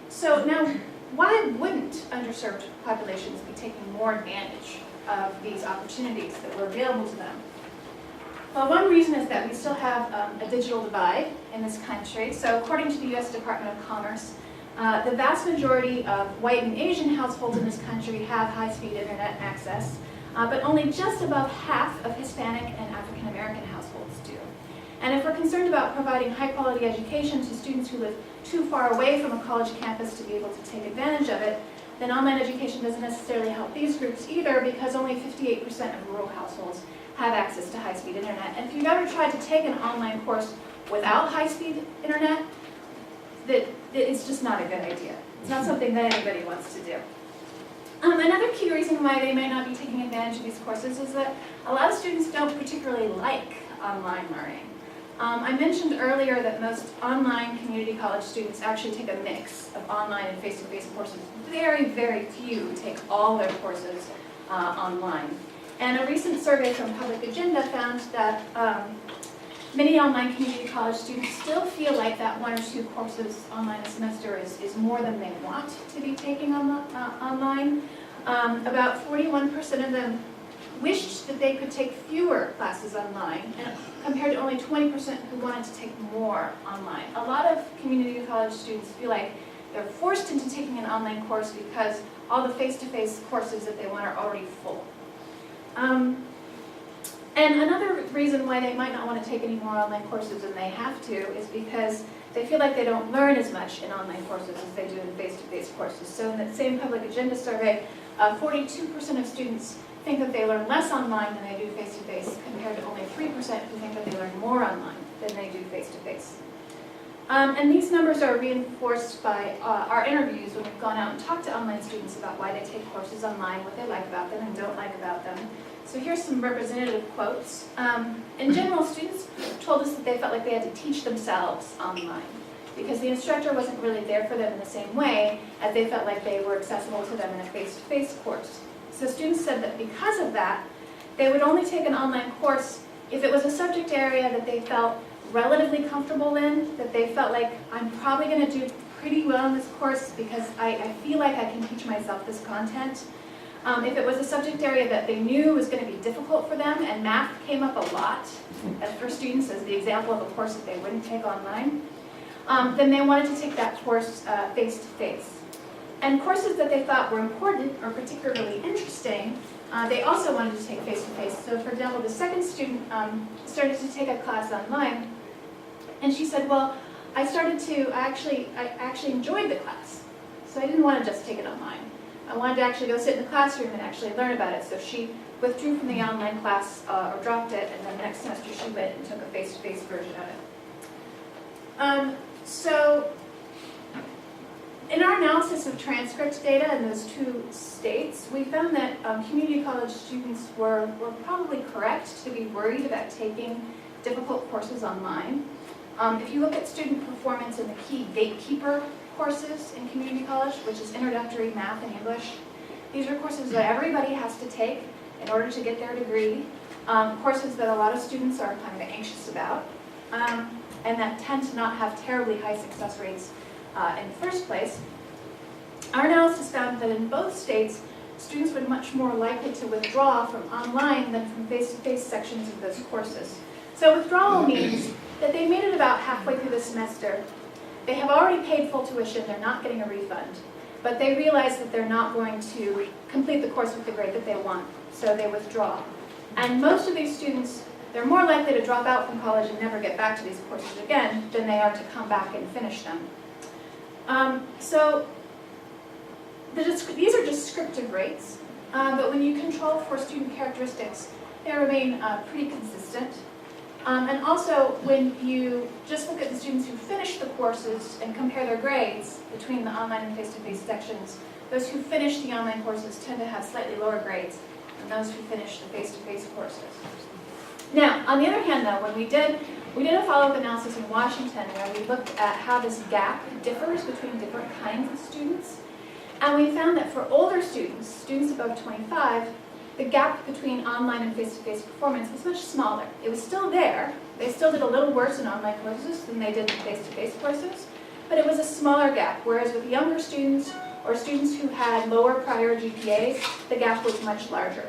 So now, why wouldn't underserved populations be taking more advantage of these opportunities that were available to them? Well, one reason is that we still have a digital divide in this country. So according to the U.S. Department of Commerce, the vast majority of white and Asian households in this country have high-speed internet access, but only just above half of Hispanic and African American households do. And if we're concerned about providing high-quality education to students who live too far away from a college campus to be able to take advantage of it, then online education doesn't necessarily help these groups either, because only 58% of rural households have access to high-speed internet. And if you've ever tried to take an online course without high-speed internet, it's just not a good idea. It's not something that anybody wants to do. Another key reason why they may not be taking advantage of these courses is that a lot of students don't particularly like online learning. I mentioned earlier that most online community college students actually take a mix of online and face-to-face courses. Very, very few take all their courses online. And a recent survey from Public Agenda found that many online community college students still feel like that 1 or 2 courses online a semester is more than they want to be taking online. About 41% of them wished that they could take fewer classes online, and compared to only 20% who wanted to take more online. A lot of community college students feel like they're forced into taking an online course because all the face-to-face courses that they want are already full. And another reason why they might not want to take any more online courses than they have to is because they feel like they don't learn as much in online courses as they do in face-to-face courses. So in that same Public Agenda survey, 42% of students think that they learn less online than they do face-to-face, compared to only 3% who think that they learn more online than they do face-to-face. And these numbers are reinforced by our interviews when we've gone out and talked to online students about why they take courses online, what they like about them and don't like about them. So here's some representative quotes. In general, students told us that they felt like they had to teach themselves online because the instructor wasn't really there for them in the same way as they felt like they were accessible to them in a face-to-face course. So students said that because of that, they would only take an online course if it was a subject area that they felt relatively comfortable in, that they felt like, I'm probably going to do pretty well in this course because I feel like I can teach myself this content. If it was a subject area that they knew was going to be difficult for them, and math came up a lot for students as the example of a course that they wouldn't take online, then they wanted to take that course face-to-face. And courses that they thought were important or particularly interesting, they also wanted to take face-to-face. So for example, the second student started to take a class online, and she said, well, I actually enjoyed the class. So I didn't want to just take it online. I wanted to actually go sit in the classroom and actually learn about it. So she withdrew from the online class or dropped it, and then next semester she went and took a face-to-face version of it. So in our analysis of transcript data in those two states, we found that community college students were probably correct to be worried about taking difficult courses online. If you look at student performance in the key gatekeeper courses in community college, which is introductory math and English, these are courses that everybody has to take in order to get their degree, courses that a lot of students are kind of anxious about, and that tend to not have terribly high success rates in the first place. Our analysis found that in both states, students were much more likely to withdraw from online than from face-to-face sections of those courses. So withdrawal means that they made it about halfway through the semester. They have already paid full tuition, they're not getting a refund, but they realize that they're not going to complete the course with the grade that they want, so they withdraw. And most of these students, they're more likely to drop out from college and never get back to these courses again than they are to come back and finish them. So these are descriptive rates, but when you control for student characteristics, they remain pretty consistent. And also, when you just look at the students who finish the courses and compare their grades between the online and face-to-face sections, those who finish the online courses tend to have slightly lower grades than those who finish the face-to-face courses. Now, on the other hand, though, when we did a follow-up analysis in Washington where we looked at how this gap differs between different kinds of students, and we found that for older students, students above 25, the gap between online and face-to-face performance was much smaller. It was still there. They still did a little worse in online courses than they did in face-to-face courses, but it was a smaller gap, whereas with younger students or students who had lower prior GPAs, the gap was much larger.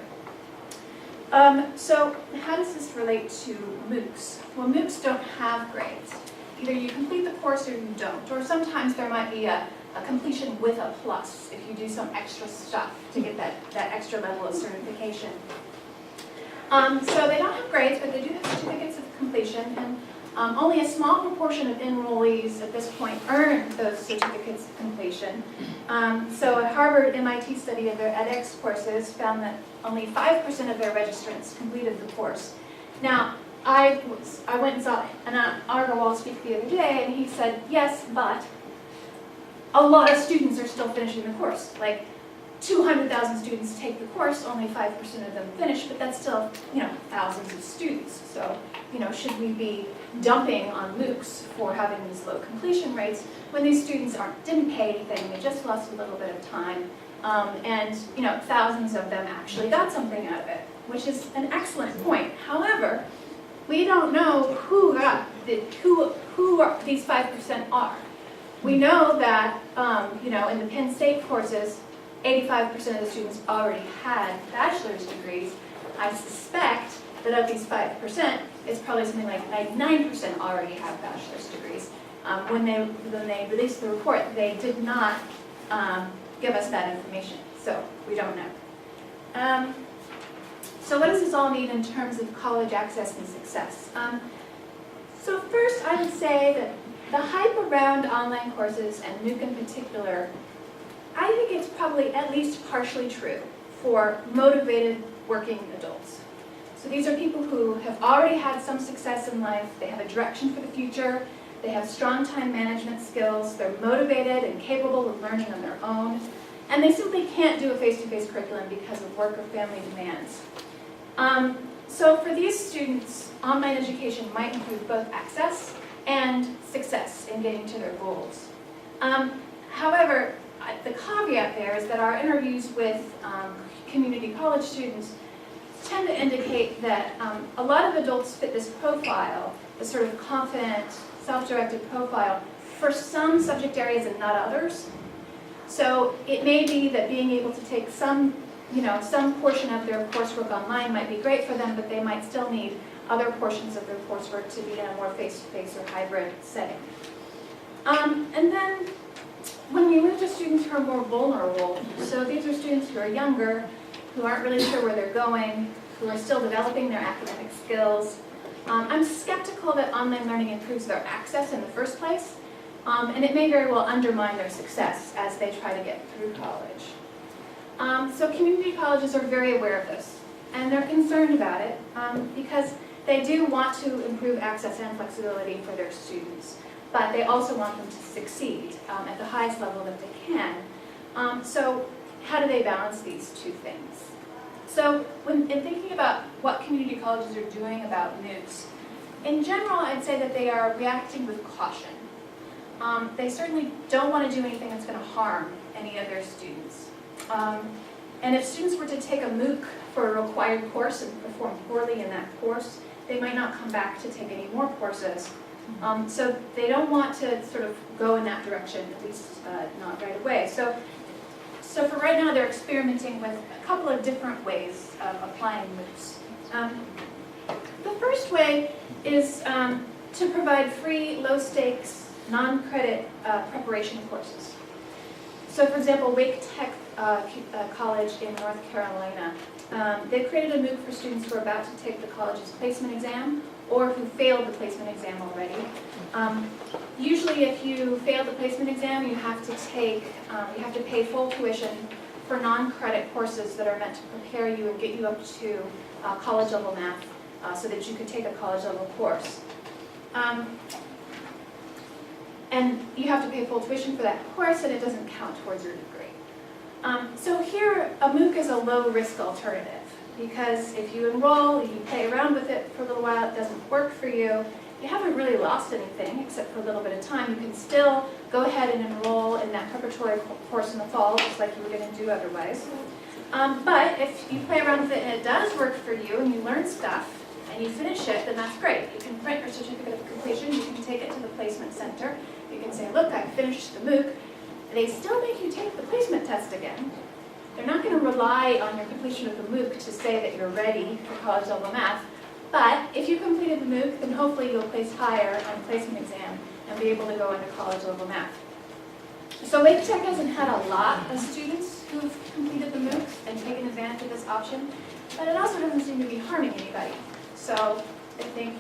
So how does this relate to MOOCs? Well, MOOCs don't have grades. Either you complete the course or you don't, or sometimes there might be a completion with a plus if you do some extra stuff to get that extra level of certification. So they don't have grades, but they do have certificates of completion, and only a small proportion of enrollees at this point earn those certificates of completion. So a Harvard MIT study of their edX courses found that only 5% of their registrants completed the course. Now, I went and saw an Agarwal speak the other day, and he said, yes, but a lot of students are still finishing the course. Like 200,000 students take the course, only 5% of them finish, but that's still, thousands of students. So, should we be dumping on MOOCs for having these low completion rates when these students didn't pay anything, they just lost a little bit of time, and thousands of them actually got something out of it, which is an excellent point. However, we don't know who these 5% are. We know that, in the Penn State courses, 85% of the students already had bachelor's degrees. I suspect that of these 5%, it's probably something like 99% already have bachelor's degrees. When they released the report, they did not give us that information, so we don't know. So what does this all mean in terms of college access and success? So first, I would say that the hype around online courses, and MOOC in particular, I think it's probably at least partially true for motivated working adults. So these are people who have already had some success in life, they have a direction for the future, they have strong time management skills, they're motivated and capable of learning on their own, and they simply can't do a face-to-face curriculum because of work or family demands. So for these students, online education might improve both access and success in getting to their goals. However, the caveat there is that our interviews with community college students tend to indicate that a lot of adults fit this profile, the sort of confident, self-directed profile, for some subject areas and not others. So it may be that being able to take some portion of their coursework online might be great for them, but they might still need other portions of their coursework to be in a more face-to-face or hybrid setting. And then when we move to students who are more vulnerable, so these are students who are younger, who aren't really sure where they're going, who are still developing their academic skills. I'm skeptical that online learning improves their access in the first place, and it may very well undermine their success as they try to get through college. So community colleges are very aware of this, and they're concerned about it because they do want to improve access and flexibility for their students, but they also want them to succeed at the highest level that they can. So how do they balance these two things? So in thinking about what community colleges are doing about MOOCs, in general, I'd say that they are reacting with caution. They certainly don't want to do anything that's going to harm any of their students. And if students were to take a MOOC for a required course and perform poorly in that course, they might not come back to take any more courses. So they don't want to sort of go in that direction, at least not right away. So for right now, they're experimenting with a couple of different ways of applying MOOCs. The first way is to provide free, low-stakes, non-credit preparation courses. So for example, Wake Tech College in North Carolina, they've created a MOOC for students who are about to take the college's placement exam or who failed the placement exam already. Usually if you fail the placement exam, you have to pay full tuition for non-credit courses that are meant to prepare you and get you up to college level math so that you could take a college level course. And you have to pay full tuition for that course, and it doesn't count towards your degree. So here, a MOOC is a low-risk alternative, because if you enroll, you play around with it for a little while, it doesn't work for you, you haven't really lost anything except for a little bit of time. You can still go ahead and enroll in that preparatory course in the fall, just like you were going to do otherwise. But if you play around with it and it does work for you, and you learn stuff, and you finish it, then that's great. You can print your certificate of completion, you can take it to the placement center, you can say, look, I finished the MOOC. They still make you take the placement test again. They're not going to rely on your completion of the MOOC to say that you're ready for college level math. But if you completed the MOOC, then hopefully you'll place higher on the placement exam and be able to go into college level math. So Wake Tech hasn't had a lot of students who've completed the MOOC and taken advantage of this option, but it also doesn't seem to be harming anybody. So I think,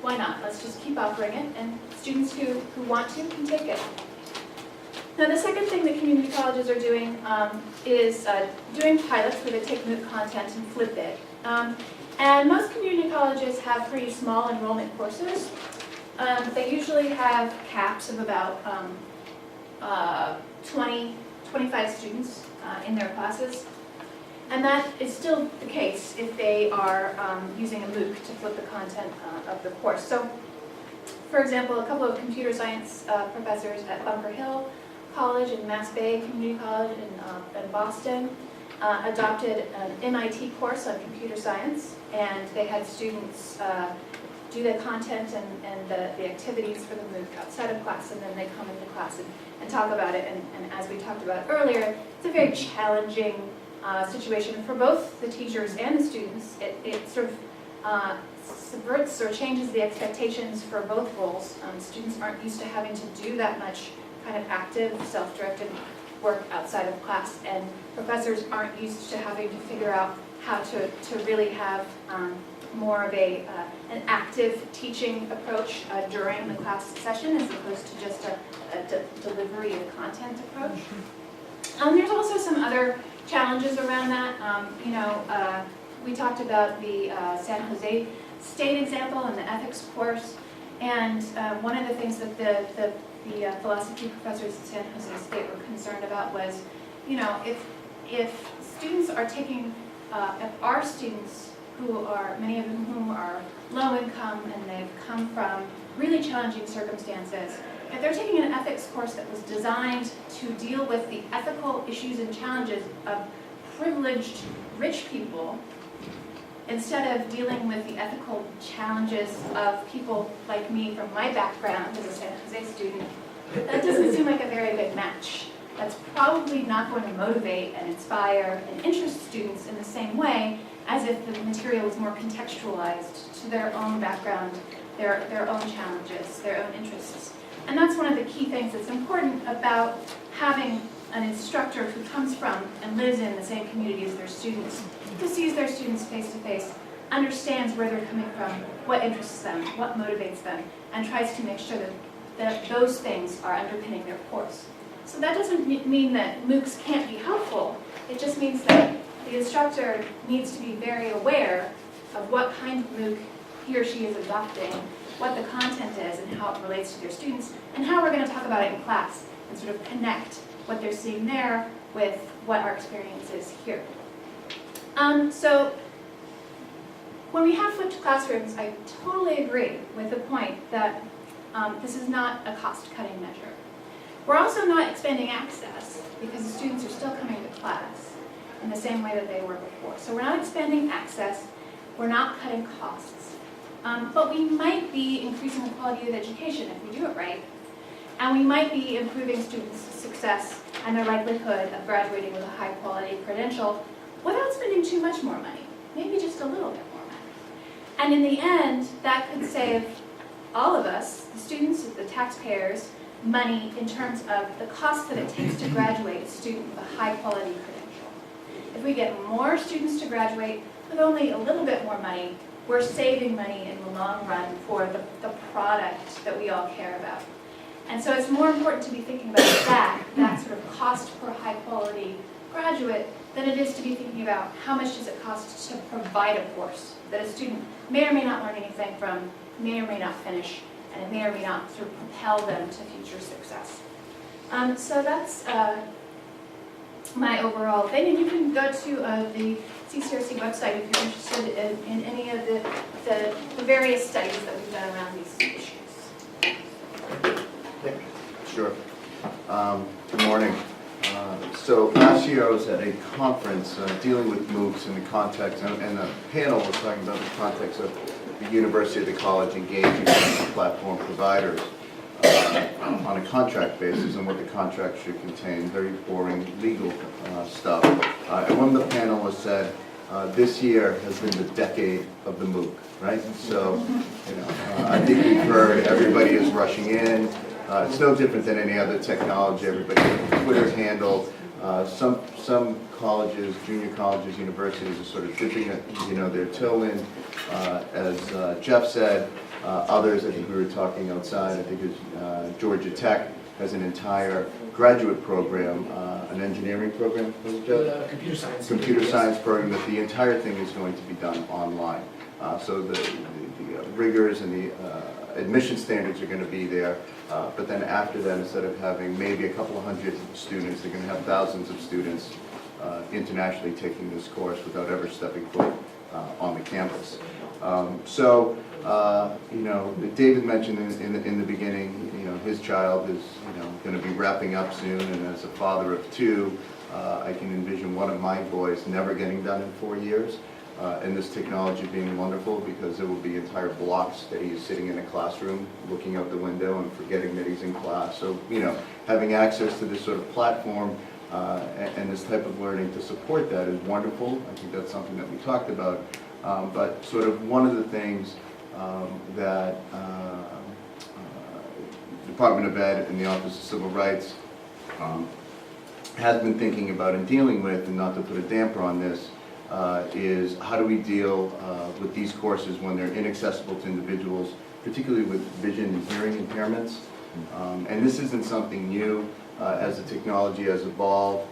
why not? Let's just keep offering it, and students who want to can take it. Now, the second thing that community colleges are doing is doing pilots where they take MOOC content and flip it. And most community colleges have pretty small enrollment courses. They usually have caps of about 20, 25 students in their classes. And that is still the case if they are using a MOOC to flip the content of the course. So, for example, a couple of computer science professors at Bunker Hill College and Mass Bay Community College in Boston adopted an MIT course on computer science, and they had students do the content and the activities for the MOOC outside of class, and then they come into class and talk about it. And as we talked about earlier, it's a very challenging situation for both the teachers and the students. It sort of subverts or changes the expectations for both roles. Students aren't used to having to do that much kind of active, self-directed work outside of class, and professors aren't used to having to figure out how to really have more of an active teaching approach during the class session as opposed to just a delivery of content approach. There's also some other challenges around that. We talked about the San Jose State example and the ethics course. And one of the things that the philosophy professors at San Jose State were concerned about was, you know, if students are taking, if our students who are, many of whom are low income and they've come from really challenging circumstances, if they're taking an ethics course that was designed to deal with the ethical issues and challenges of privileged rich people, instead of dealing with the ethical challenges of people like me from my background as a San Jose student, that doesn't seem like a very good match. That's probably not going to motivate and inspire and interest students in the same way as if the material was more contextualized to their own background, their own challenges, their own interests. And that's one of the key things that's important about having an instructor who comes from and lives in the same community as their students, who sees their students face to face, understands where they're coming from, what interests them, what motivates them, and tries to make sure that those things are underpinning their course. So that doesn't mean that MOOCs can't be helpful. It just means that the instructor needs to be very aware of what kind of MOOC he or she is adopting, what the content is and how it relates to their students, and how we're going to talk about it in class and sort of connect what they're seeing there with what our experience is here. So when we have flipped classrooms, I totally agree with the point that this is not a cost-cutting measure. We're also not expanding access because the students are still coming to class in the same way that they were before. So we're not expanding access, we're not cutting costs. But we might be increasing the quality of education if we do it right. And we might be improving students' success and their likelihood of graduating with a high-quality credential without spending too much more money, maybe just a little bit more money. And in the end, that could save all of us, the students, the taxpayers, money in terms of the cost that it takes to graduate a student with a high-quality credential. If we get more students to graduate with only a little bit more money, we're saving money in the long run for the product that we all care about. And so it's more important to be thinking about that sort of cost per high-quality graduate, than it is to be thinking about how much does it cost to provide a course that a student may or may not learn anything from, may or may not finish, and it may or may not sort of propel them to future success. So that's my overall thing, and you can go to the CCRC website if you're interested in any of the various studies that we've done around these issues. Sure. Good morning. So last year I was at a conference dealing with MOOCs in the context, and the panel was talking about the context of the university or the college engaging with platform providers on a contract basis and what the contract should contain, very boring legal stuff. And one of the panelists said, this year has been the decade of the MOOC, right? So, you know, I think you've heard everybody is rushing in. It's no different than any other technology. Everybody has a Twitter handle. Some colleges, junior colleges, universities are sort of dipping their toe in. As Jeff said, others, I think we were talking outside, I think it's Georgia Tech has an entire graduate program, an engineering program, was it, Jeff? Computer science. Computer science program, that the entire thing is going to be done online. So the rigors and the admission standards are going to be there, but then after that, instead of having maybe a couple of hundred students, they're going to have thousands of students internationally taking this course without ever stepping foot on the campus. David mentioned in the beginning, his child is going to be wrapping up soon, and as a father of two, I can envision one of my boys never getting done in 4 years. And this technology being wonderful, because there will be entire blocks that he's sitting in a classroom looking out the window and forgetting that he's in class. So, having access to this sort of platform and this type of learning to support that is wonderful. I think that's something that we talked about. But sort of one of the things that Department of Ed and the Office of Civil Rights has been thinking about and dealing with, and not to put a damper on this, is how do we deal with these courses when they're inaccessible to individuals, particularly with vision and hearing impairments. And this isn't something new. As the technology has evolved,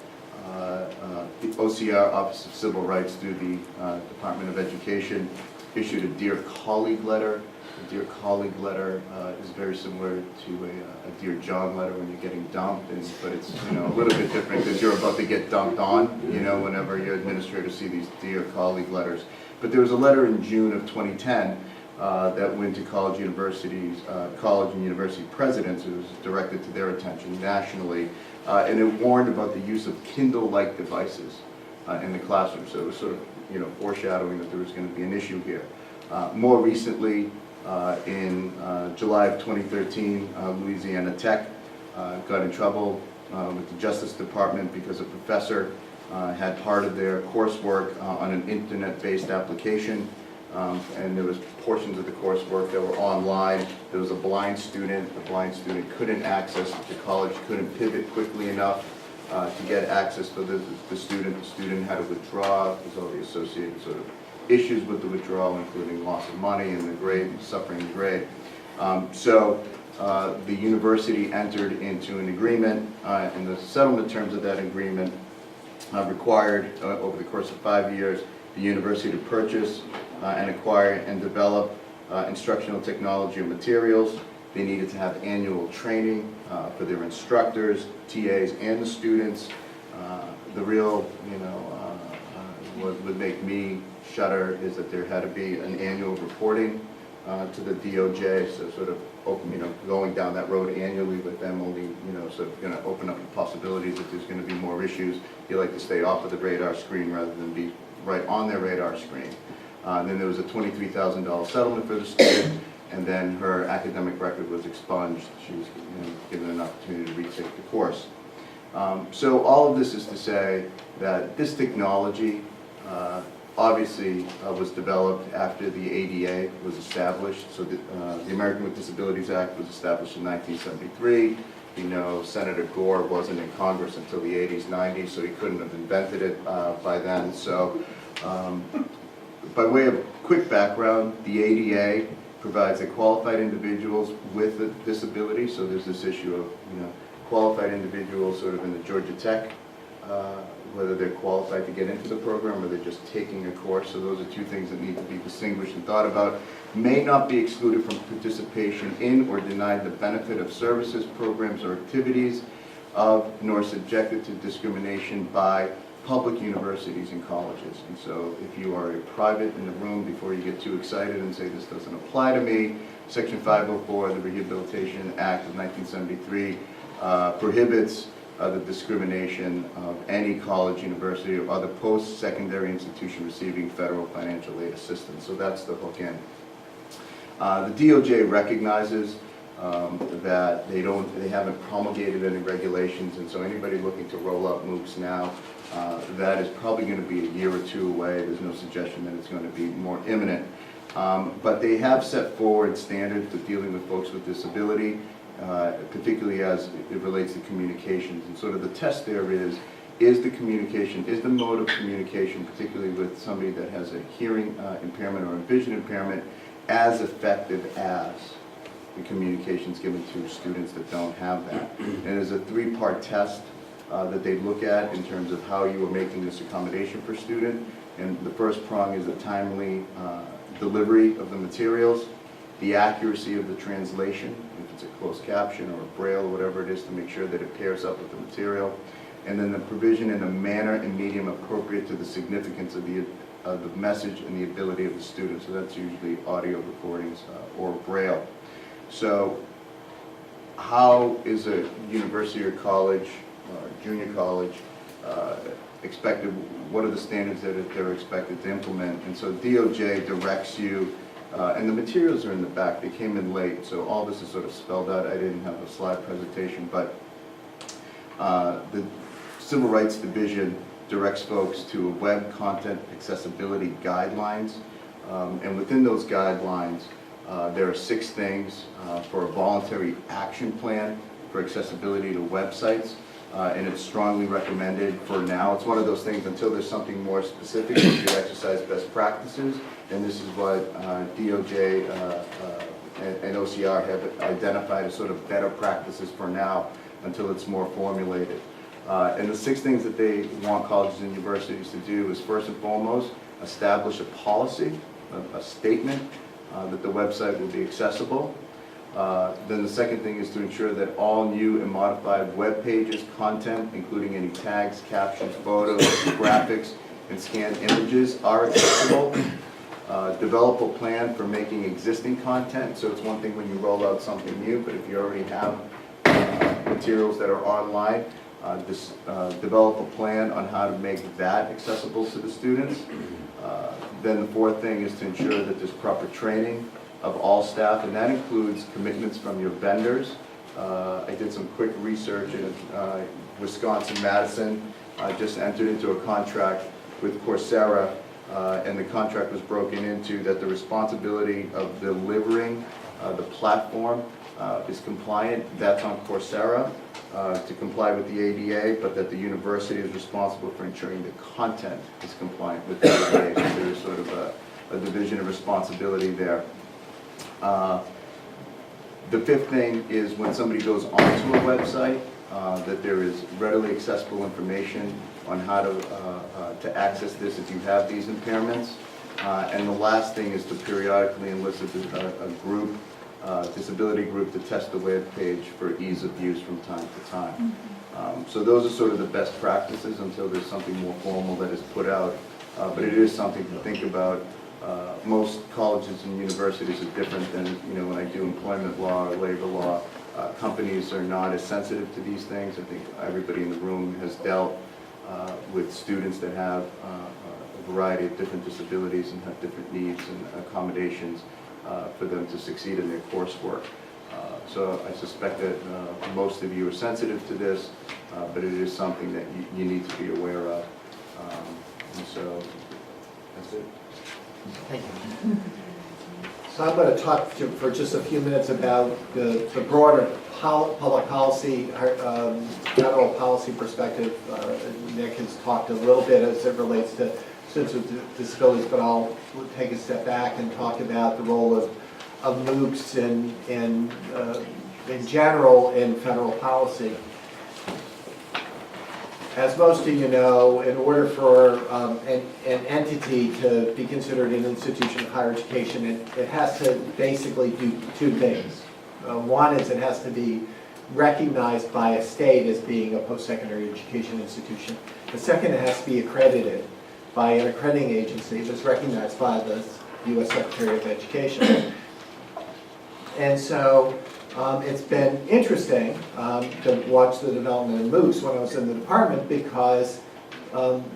the OCR, Office of Civil Rights, through the Department of Education, issued a Dear Colleague letter. A Dear Colleague letter is very similar to a Dear John letter when you're getting dumped, but it's, you know, a little bit different because you're about to get dumped on, you know, whenever your administrators see these Dear Colleague letters. But there was a letter in June of 2010 that went to college and university presidents. It was directed to their attention nationally, and it warned about the use of Kindle-like devices in the classroom. So it was sort of, you know, foreshadowing that there was going to be an issue here. More recently, in July of 2013, Louisiana Tech got in trouble with the Justice Department because a professor had part of their coursework on an internet-based application, and there was portions of the coursework that were online. There was a blind student. The blind student couldn't access the college, couldn't pivot quickly enough to get access to the student. The student had to withdraw. There's all the associated sort of issues with the withdrawal, including loss of money and the grade, suffering the grade. So the university entered into an agreement, and the settlement terms of that agreement required, over the course of 5 years, the university to purchase and acquire and develop instructional technology and materials. They needed to have annual training for their instructors, TAs, and the students. The real, you know, what would make me shudder is that there had to be an annual reporting to the DOJ, so sort of open, you know, going down that road annually with them only, you know, sort of going to open up the possibilities that there's going to be more issues. You like to stay off of the radar screen rather than be right on their radar screen. Then there was a $23,000 settlement for the student, and then her academic record was expunged. She was, you know, given an opportunity to retake the course. So all of this is to say that this technology obviously was developed after the ADA was established. So the American with Disabilities Act was established in 1973. You know, Senator Gore wasn't in Congress until the 80s, 90s, so he couldn't have invented it by then. So by way of quick background, the ADA provides that qualified individuals with a disability, so there's this issue of, you know, qualified individuals sort of in the Georgia Tech, whether they're qualified to get into the program or they're just taking a course. So those are two things that need to be distinguished and thought about. May not be excluded from participation in or denied the benefit of services, programs, or activities of, nor subjected to discrimination by public universities and colleges. And so if you are a private in the room, before you get too excited and say this doesn't apply to me, Section 504 of the Rehabilitation Act of 1973 prohibits the discrimination of any college, university, or other post-secondary institution receiving federal financial aid assistance. So that's the hook in. The DOJ recognizes that they haven't promulgated any regulations, and so anybody looking to roll up MOOCs now, that is probably going to be a year or two away. There's no suggestion that it's going to be more imminent. But they have set forward standards for dealing with folks with disability, particularly as it relates to communications. And sort of the test there is the communication, is the mode of communication, particularly with somebody that has a hearing impairment or a vision impairment, as effective as the communications given to students that don't have that. And there's a three-part test that they look at in terms of how you are making this accommodation for student. And the first prong is the timely delivery of the materials, the accuracy of the translation, if it's a closed caption or a braille or whatever it is, to make sure that it pairs up with the material, and then the provision in a manner and medium appropriate to the significance of the message and the ability of the student. So that's usually audio recordings or braille. So how is a university or college, junior college, expected, what are the standards that they're expected to implement? And so DOJ directs you, and the materials are in the back, they came in late, so all this is sort of spelled out. I didn't have a slide presentation, but the Civil Rights Division directs folks to web content accessibility guidelines, and within those guidelines, there are 6 things for a voluntary action plan for accessibility to websites. And it's strongly recommended for now. It's one of those things, until there's something more specific, you should exercise best practices. And this is what DOJ and OCR have identified as sort of better practices for now, until it's more formulated. And the 6 things that they want colleges and universities to do is, first and foremost, establish a policy, a statement that the website will be accessible. Then the second thing is to ensure that all new and modified web pages, content, including any tags, captions, photos, graphics, and scanned images are accessible. Develop a plan for making existing content. So it's one thing when you roll out something new, but if you already have materials that are online, develop a plan on how to make that accessible to the students. Then the fourth thing is to ensure that there's proper training of all staff, and that includes commitments from your vendors. I did some quick research in Wisconsin-Madison, just entered into a contract with Coursera, and the contract was broken into that the responsibility of delivering the platform is compliant. That's on Coursera to comply with the ADA, but that the university is responsible for ensuring the content is compliant with the ADA. So there's sort of a division of responsibility there. The fifth thing is when somebody goes onto a website, that there is readily accessible information on how to access this if you have these impairments. And the last thing is to periodically enlist a group, disability group, to test the web page for ease of use from time to time. So those are sort of the best practices until there's something more formal that is put out. But it is something to think about. Most colleges and universities are different than, when I do employment law or labor law. Companies are not as sensitive to these things. I think everybody in the room has dealt with students that have a variety of different disabilities and have different needs and accommodations for them to succeed in their coursework. So I suspect that most of you are sensitive to this, but it is something that you need to be aware of. And so that's it. Thank you. So I'm going to talk for just a few minutes about the broader public policy, federal policy perspective. Nick has talked a little bit as it relates to students with disabilities, but I'll take a step back and talk about the role of MOOCs in general in federal policy. As most of you know, in order for an entity to be considered an institution of higher education, it has to basically do 2 things. One is it has to be recognized by a state as being a post-secondary education institution. The second, it has to be accredited by an accrediting agency that's recognized by the U.S. Secretary of Education. And so it's been interesting to watch the development of MOOCs when I was in the department, because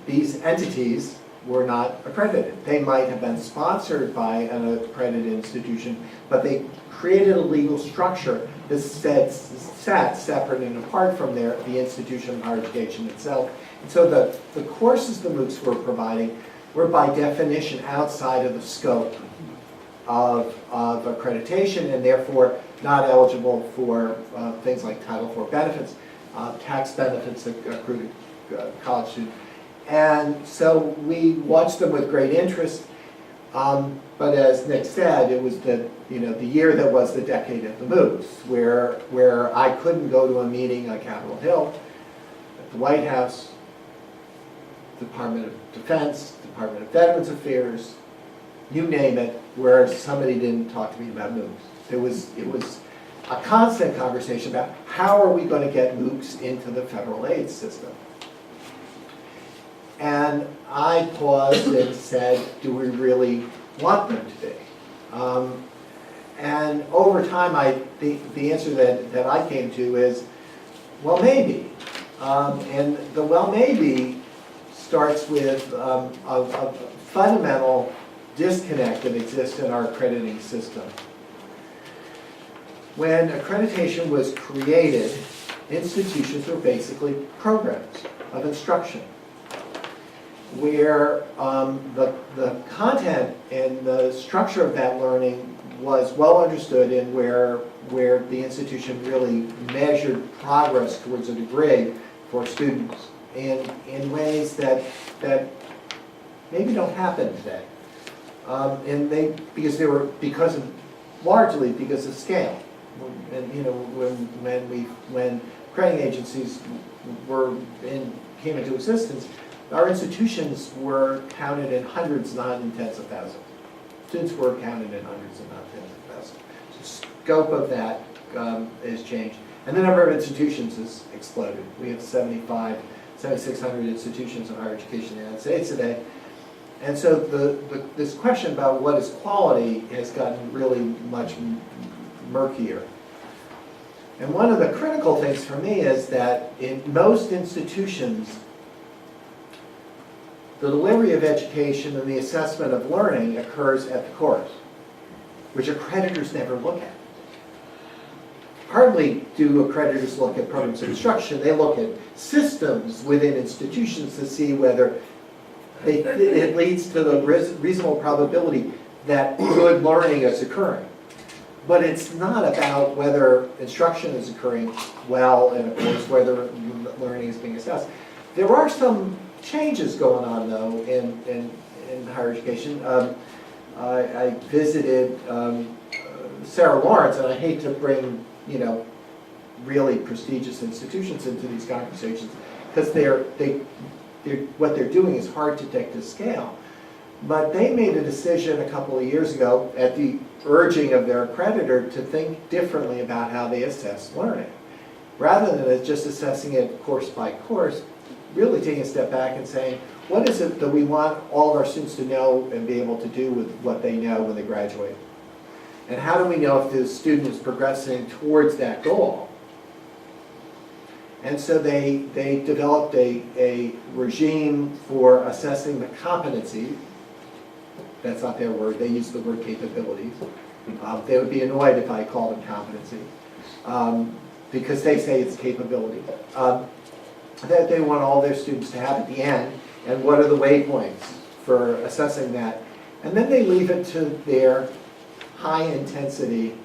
these entities were not accredited. They might have been sponsored by an accredited institution, but they created a legal structure that sat separate and apart from the institution of higher education itself. And so the courses the MOOCs were providing were by definition outside of the scope of accreditation, and therefore not eligible for things like Title IV benefits, tax benefits that accrue to college students. And so we watched them with great interest, but as Nick said, it was the year that was the decade of the MOOCs, where I couldn't go to a meeting on Capitol Hill, at the White House, Department of Defense, Department of Veterans Affairs, you name it, where somebody didn't talk to me about MOOCs. It was a constant conversation about how are we going to get MOOCs into the federal aid system. And I paused and said, do we really want them to be? And over time, the answer that I came to is, well, maybe. And the well, maybe starts with a fundamental disconnect that exists in our accrediting system. When accreditation was created, institutions were basically programs of instruction, where the content and the structure of that learning was well understood, and where the institution really measured progress towards a degree for students in ways that maybe don't happen today. Largely because of scale. And when accrediting agencies came into existence, our institutions were counted in hundreds, not in tens of thousands. Students were counted in hundreds and not tens of thousands. The scope of that has changed. And the number of institutions has exploded. We have 7,600 institutions in higher education in the United States today. And so this question about what is quality has gotten really much murkier. And one of the critical things for me is that in most institutions, the delivery of education and the assessment of learning occurs at the course, which accreditors never look at. Hardly do accreditors look at programs of instruction. They look at systems within institutions to see whether it leads to the reasonable probability that good learning is occurring. But it's not about whether instruction is occurring well and, of course, whether learning is being assessed. There are some changes going on, though, in higher education. I visited Sarah Lawrence, and I hate to bring, really prestigious institutions into these conversations, because what they're doing is hard to take to scale. But they made a decision a couple of years ago, at the urging of their accreditor, to think differently about how they assess learning. Rather than just assessing it course by course, really taking a step back and saying, what is it that we want all of our students to know and be able to do with what they know when they graduate? And how do we know if the student is progressing towards that goal? And so they developed a regime for assessing the competency. That's not their word, they use the word capabilities. They would be annoyed if I called them competency, because they say it's capability. That they want all their students to have at the end, and what are the waypoints for assessing that. And then they leave it to their high-intensity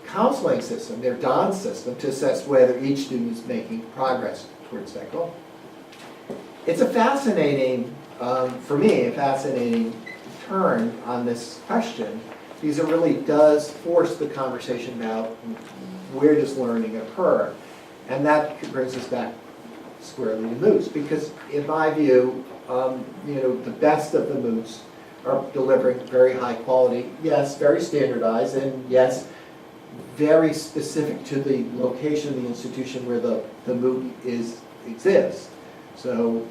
counseling system, their DON system, to assess whether each student is making progress towards that goal. It's a fascinating, for me, a fascinating turn on this question, because it really does force the conversation about where does learning occur. And that brings us back squarely to MOOCs, because in my view, the best of the MOOCs are delivering very high quality, yes, very standardized, and yes, very specific to the location of the institution where the MOOC exists. So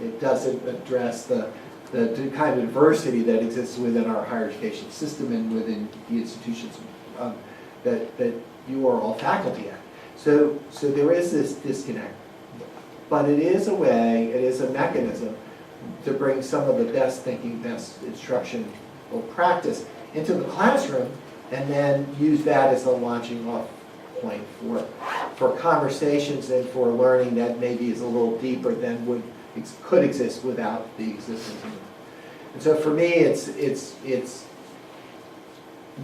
it doesn't address the kind of diversity that exists within our higher education system and within the institutions that you are all faculty at. So there is this disconnect. But it is a way, it is a mechanism to bring some of the best thinking, best instruction or practice into the classroom, and then use that as a launching off point for conversations and for learning that maybe is a little deeper than could exist without the existence of it. And so for me, it's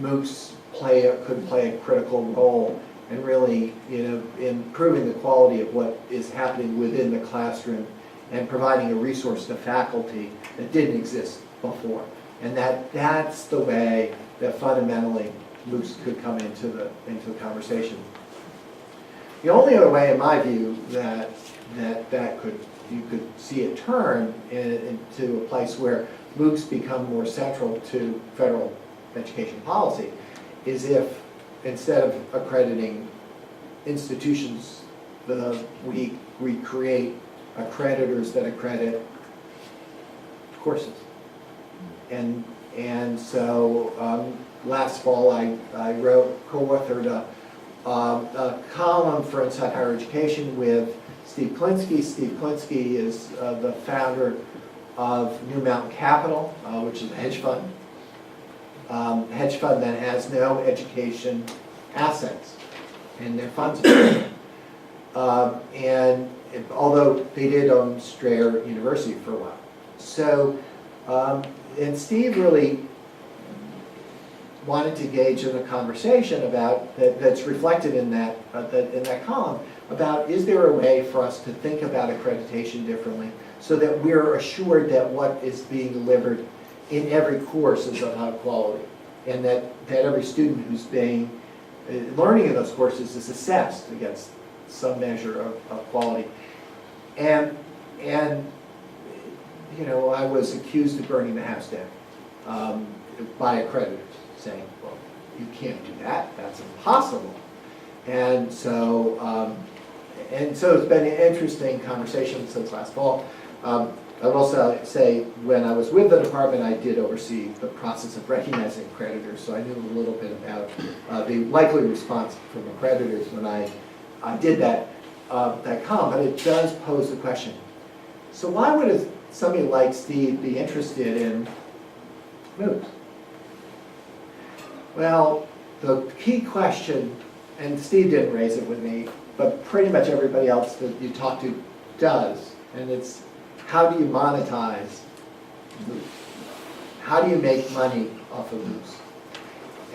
MOOCs could play a critical role in really, improving the quality of what is happening within the classroom and providing a resource to faculty that didn't exist before. And that's the way that fundamentally MOOCs could come into the conversation. The only other way, in my view, that you could see it turn into a place where MOOCs become more central to federal education policy is if, instead of accrediting institutions, we create accreditors that accredit courses. And so last fall I co-authored a column for Inside Higher Education with Steve Klinsky. Steve Klinsky is the founder of New Mountain Capital, which is a hedge fund. Hedge fund that has no education assets in their funds. And although they did own Strayer University for a while. So, and Steve really wanted to engage in a conversation about that's reflected in that column about, is there a way for us to think about accreditation differently so that we're assured that what is being delivered in every course is of high quality, and that every student who's being learning in those courses is assessed against some measure of quality. And you know, I was accused of burning the house down by accreditors, saying, well, you can't do that, that's impossible. And so it's been an interesting conversation since last fall. I will also say, when I was with the department, I did oversee the process of recognizing accreditors, so I knew a little bit about the likely response from accreditors when I did that column, but it does pose the question. So why would somebody like Steve be interested in MOOCs? Well, the key question, and Steve didn't raise it with me, but pretty much everybody else that you talk to does, and it's, how do you monetize MOOCs? How do you make money off of MOOCs?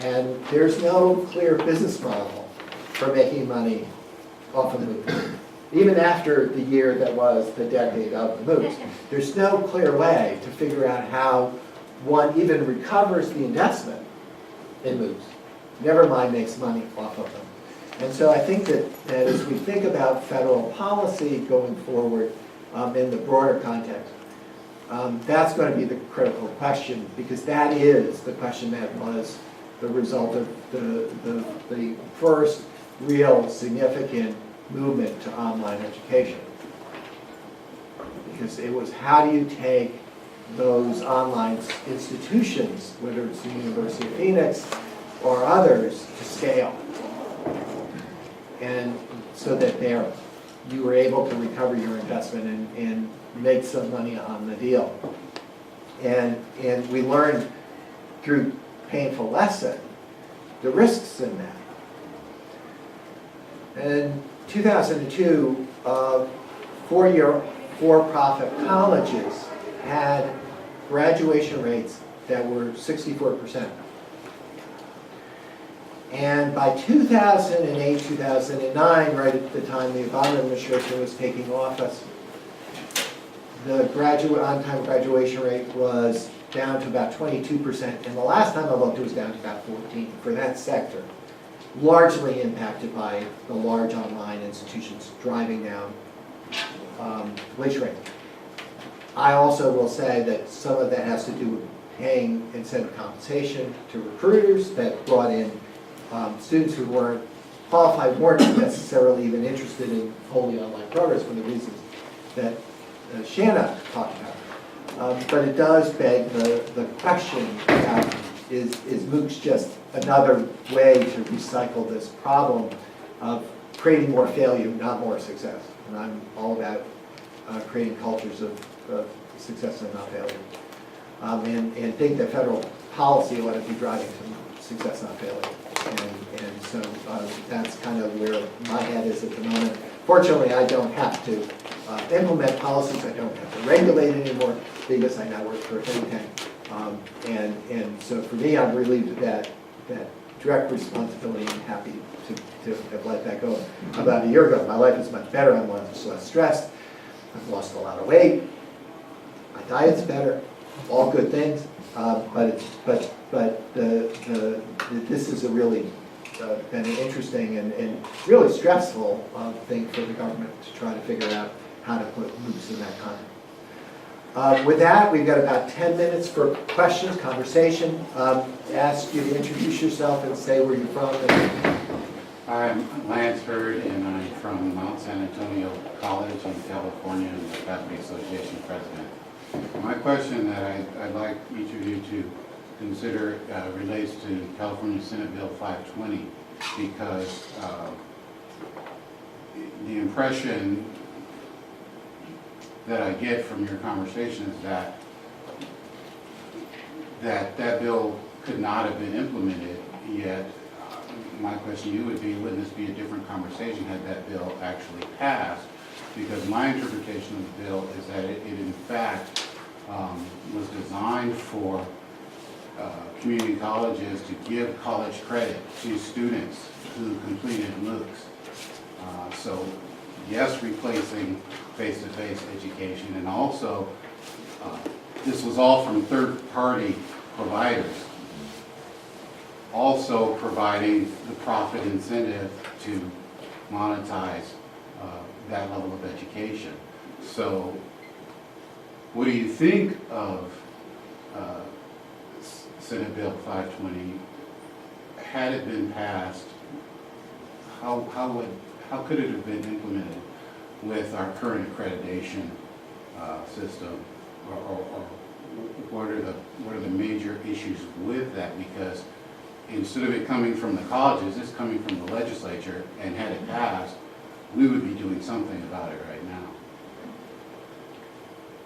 And there's no clear business model for making money off of MOOCs. Even after the year that was the decade of the MOOCs, there's no clear way to figure out how one even recovers the investment in MOOCs, never mind makes money off of them. And so I think that as we think about federal policy going forward in the broader context, that's going to be the critical question, because that is the question that was the result of the first real significant movement to online education. Because it was, how do you take those online institutions, whether it's the University of Phoenix or others, to scale? And so that you were able to recover your investment and make some money on the deal. And we learned through painful lesson the risks in that. In 2002, four-year for-profit colleges had graduation rates that were 64%. And by 2008, 2009, right at the time the Obama administration was taking office, the on-time graduation rate was down to about 22%, and the last time I looked, it was down to about 14% for that sector, largely impacted by the large online institutions driving down wage rate. I also will say that some of that has to do with paying incentive compensation to recruiters that brought in students who weren't qualified, weren't necessarily even interested in wholly online programs for the reasons that Shanna talked about. But it does beg the question about, is MOOCs just another way to recycle this problem of creating more failure, not more success? And I'm all about creating cultures of success and not failure. And think that federal policy ought to be driving some success, not failure. And so that's kind of where my head is at the moment. Fortunately, I don't have to implement policies. I don't have to regulate anymore because I now work for a think tank. And so for me, I'm relieved of that direct responsibility and happy to have let that go. About a year ago, my life is much better. I'm much less stressed. I've lost a lot of weight. My diet's better. All good things. But this is a really been an interesting and really stressful thing for the government to try to figure out how to put MOOCs in that context. With that, we've got about 10 minutes for questions, conversation. Ask you to introduce yourself and say where you're from. I'm Lance Hurd, and I'm from Mount San Antonio College in California, and the Faculty Association president. My question that I'd like each of you to consider relates to California Senate Bill 520, because the impression that I get from your conversation is that bill could not have been implemented yet. My question to you would be, wouldn't this be a different conversation had that bill actually passed? Because my interpretation of the bill is that it in fact was designed for community colleges to give college credit to students who completed MOOCs. So yes, replacing face-to-face education, and also this was all from third-party providers. also providing the profit incentive to monetize that level of education. So what do you think of Senate Bill 520? Had it been passed, how could it have been implemented with our current accreditation system? Or what are the major issues with that? Because instead of it coming from the colleges, it's coming from the legislature, and had it passed, we would be doing something about it right now.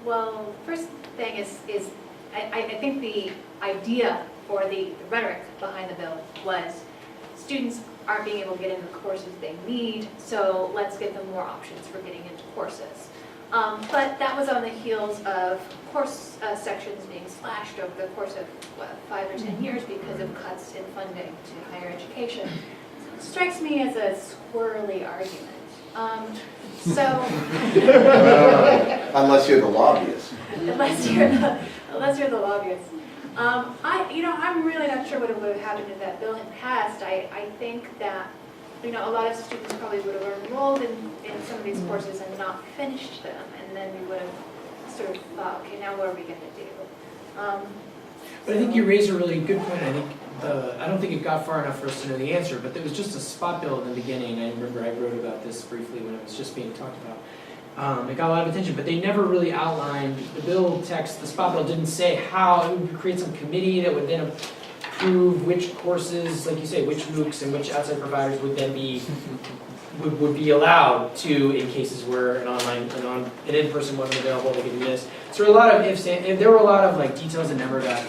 Well, first thing is I think the idea or the rhetoric behind the bill was students aren't being able to get into the courses they need, so let's give them more options for getting into courses. But that was on the heels of course sections being slashed over the course of, what, 5 or 10 years because of cuts in funding to higher education. It strikes me as a squirrely argument. Unless you're the lobbyist. Unless you're the lobbyist. I'm really not sure what would have happened if that bill had passed. I think that, a lot of students probably would have enrolled in some of these courses and not finished them, and then we would have sort of thought, okay, now what are we going to do? But I think you raise a really good point. I don't think it got far enough for us to know the answer, but there was just a spot bill in the beginning. I remember I wrote about this briefly when it was just being talked about. It got a lot of attention, but they never really outlined, the bill text, the spot bill didn't say how it would create some committee that would then approve which courses, like you say, which MOOCs and which outside providers would then be, would be allowed to, in cases where an in-person wasn't available, they could do this. So there were a lot of ifs, and there were a lot of details that never got.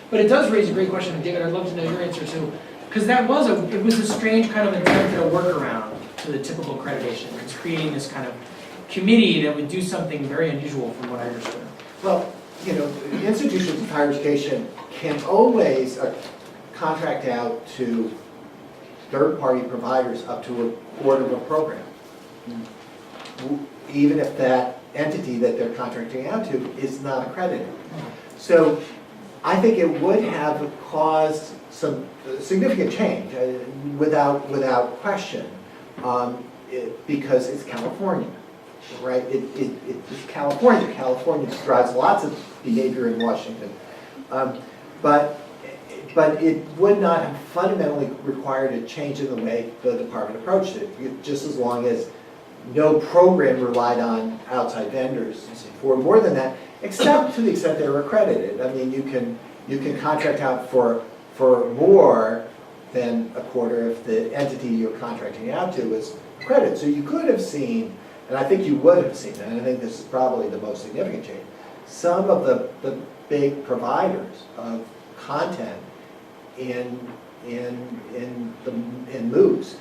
But it does raise a great question, David. I'd love to know your answer too, because it was a strange kind of attempt at a workaround to the typical accreditation. It's creating this kind of committee that would do something very unusual, from what I understood. Well, institutions of higher education can always contract out to third-party providers up to a quarter of a program, even if that entity that they're contracting out to is not accredited. So I think it would have caused some significant change, without question, because it's California, right? It's California. California drives lots of behavior in Washington. But it would not have fundamentally required a change in the way the department approached it, just as long as no program relied on outside vendors for more than that, except to the extent they were accredited. I mean, you can contract out for more than a quarter if the entity you're contracting out to is accredited. So you could have seen, and I think you would have seen, and I think this is probably the most significant change, some of the big providers of content in MOOCs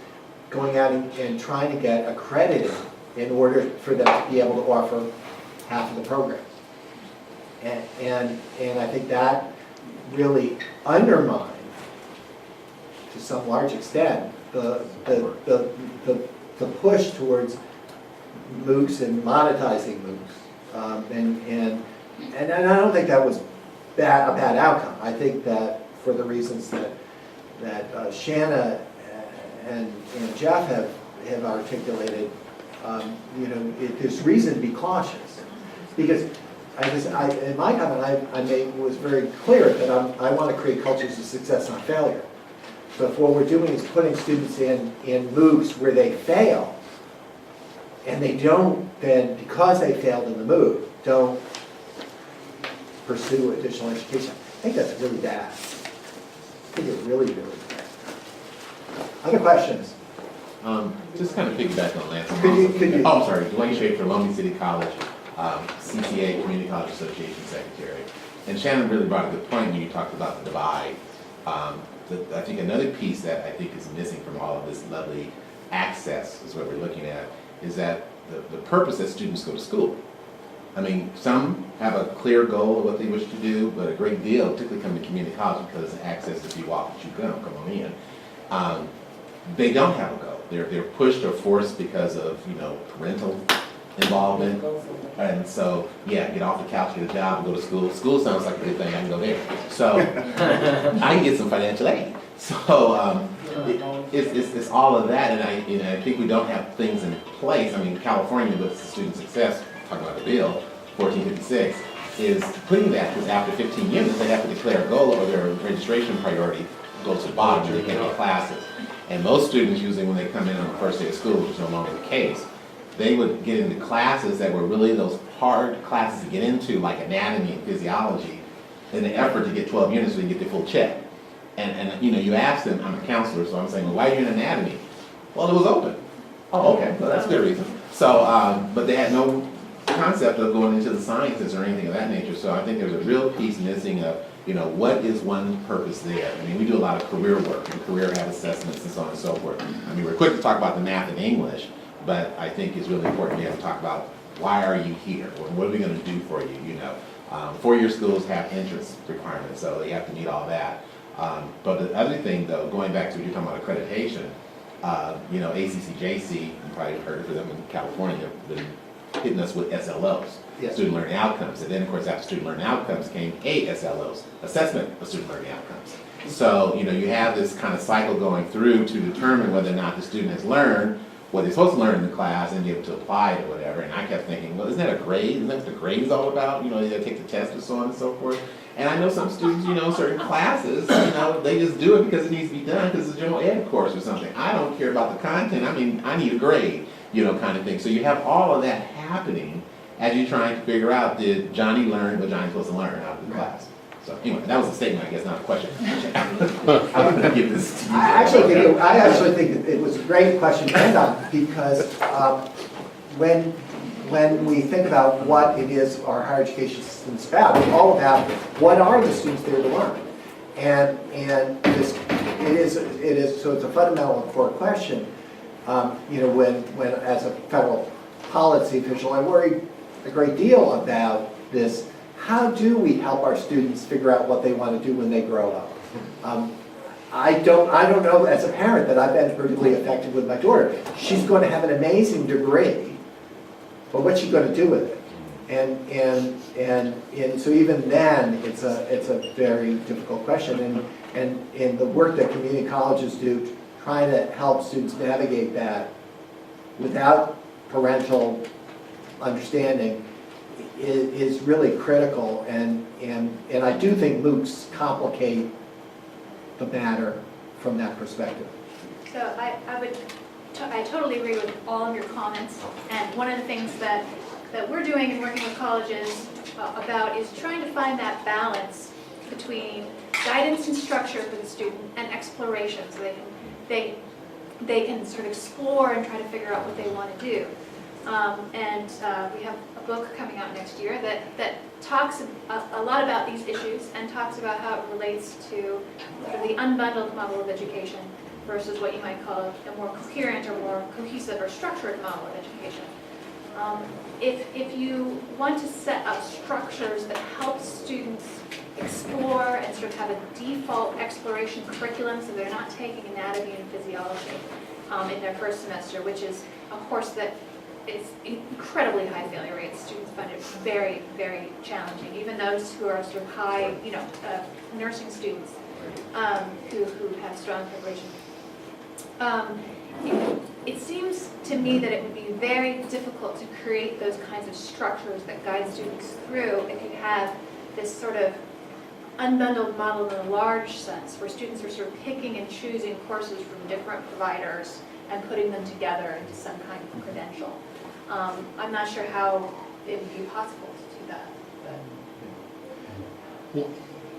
going out and trying to get accredited in order for them to be able to offer half of the program. And I think that really undermined, to some large extent, the push towards MOOCs and monetizing MOOCs. And I don't think that was a bad outcome. I think that for the reasons that Shanna and Jeff have articulated, there's reason to be cautious. Because in my comment, I was very clear that I want to create cultures of success, not failure. So if what we're doing is putting students in MOOCs where they fail, and they don't then, because they failed in the MOOC, don't pursue additional education, I think that's really bad. I think it's really, really bad. Other questions? Just kind of piggyback on Lance. Could you? Oh, sorry, Dwayne Schaefer, Long Beach City College, CCA, Community College Association Secretary. And Shannon really brought a good point when you talked about the divide. I think another piece that I think is missing from all of this lovely access is what we're looking at, is that the purpose that students go to school. I mean, some have a clear goal of what they wish to do, but a great deal, particularly come to community college because of access, if you walk, you come on in. They don't have a goal. They're pushed or forced because of parental involvement. And so, yeah, get off the couch, get a job, and go to school. School sounds like a good thing, I can go there. So, I can get some financial aid. So, it's all of that, and I think we don't have things in place. I mean, California with student success, talking about the bill, 1456, is putting that, because after 15 units, they have to declare a goal or their registration priority goes to the bottom, they can't get classes. And most students, usually when they come in on the first day of school, which is no longer the case, they would get into classes that were really those hard classes to get into, like anatomy and physiology, in the effort to get 12 units so they can get their full check. And you know, you ask them, I'm a counselor, so I'm saying, well, why are you in anatomy? Well, it was open. Oh, okay, well, that's a good reason. So, but they had no concept of going into the sciences or anything of that nature, so I think there's a real piece missing of, you know, what is one purpose there? I mean, we do a lot of career work, and career have assessments and so on and so forth. I mean, we're quick to talk about the math and English, but I think it's really important to talk about why are you here? What are we going to do for you? You know, 4-year schools have entrance requirements, so you have to meet all that. But the other thing, though, going back to what you're talking about accreditation, you know, ACCJC, you probably heard of them in California, been hitting us with SLOs, Yes. student learning outcomes. And then, of course, after student learning outcomes came ASLOs, assessment of student learning outcomes. So, you know, you have this kind of cycle going through to determine whether or not the student has learned what they're supposed to learn in the class and be able to apply it or whatever. And I kept thinking, well, isn't that a grade? Isn't that what the grade is all about? You know, they take the test and so on and so forth. And I know some students, you know, certain classes, you know, they just do it because it needs to be done because it's a general ed course or something. I don't care about the content. I mean, I need a grade, you know, kind of thing. So you have all of that happening as you're trying to figure out, did Johnny learn what Johnny's supposed to learn out of the class? So anyway, that was a statement, I guess, not a question. I'm going to give this to you. I actually think it was a great question to end on, because when we think about what it is our higher education system is about, it's all about what are the students there to learn. And this, it is, so it's a fundamental and core question. You know, when as a federal policy official, I worry a great deal about this. How do we help our students figure out what they want to do when they grow up? I don't know as a parent that I've been particularly effective with my daughter. She's going to have an amazing degree, but what's she going to do with it? And so even then, it's a very difficult question. And in the work that community colleges do, trying to help students navigate that without parental understanding is really critical, and I do think MOOCs complicate the matter from that perspective. So I totally agree with all of your comments, and one of the things that we're doing and working with colleges about is trying to find that balance between guidance and structure for the student and exploration, so they can sort of explore and try to figure out what they want to do. We have a book coming out next year that talks a lot about these issues and talks about how it relates to sort of the unbundled model of education versus what you might call a more coherent or more cohesive or structured model of education. If you want to set up structures that help students explore and sort of have a default exploration curriculum so they're not taking anatomy and physiology in their first semester, which is a course that it's incredibly high failure rates. Students find it very, very challenging. Even those who are sort of high, you know, nursing students who have strong preparation. It seems to me that it would be very difficult to create those kinds of structures that guide students through if you have this sort of unbundled model in a large sense, where students are sort of picking and choosing courses from different providers and putting them together into some kind of credential. I'm not sure how it would be possible to do that. Well,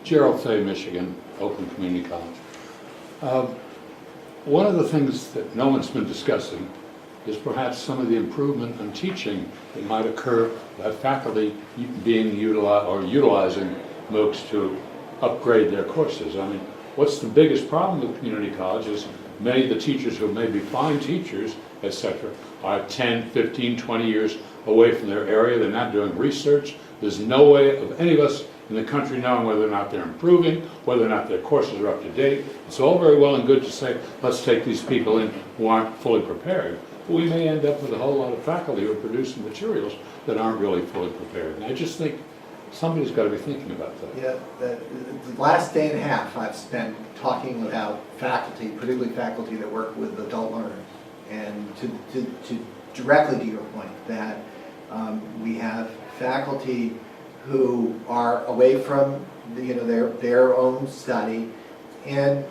Gerald Fay, Michigan, Oakland Community College. One of the things that no one's been discussing is perhaps some of the improvement in teaching that might occur by faculty being utilizing MOOCs to upgrade their courses. I mean, what's the biggest problem with community colleges? Many of the teachers who may be fine teachers, etc., are 10, 15, 20 years away from their area. They're not doing research. There's no way of any of us in the country knowing whether or not they're improving, whether or not their courses are up to date. It's all very well and good to say, let's take these people in who aren't fully prepared. we may end up with a whole lot of faculty who are producing materials that aren't really fully prepared. And I just think somebody's got to be thinking about that. Yeah, the last day and a half I've spent talking about faculty, particularly faculty that work with adult learners. And to directly to your point, that we have faculty who are away from their own study and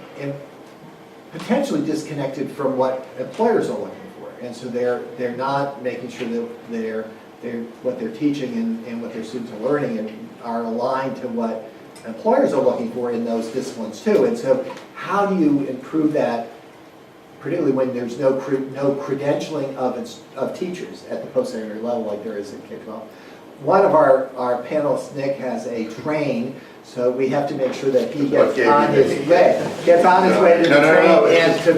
potentially disconnected from what employers are looking for. And so they're not making sure that what they're teaching and what their students are learning and are aligned to what employers are looking for in those disciplines too. And so how do you improve that, particularly when there's no credentialing of teachers at the post-secondary level like there is in K-12? One of our panelists, Nick, has a train, so we have to make sure that he gets on his way to the train and to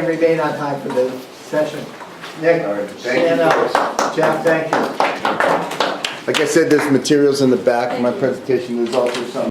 remain on time for the session. Nick, All right, thank stand you. up. Jeff, thank you. Like I said, there's materials in the back of my presentation. There's also some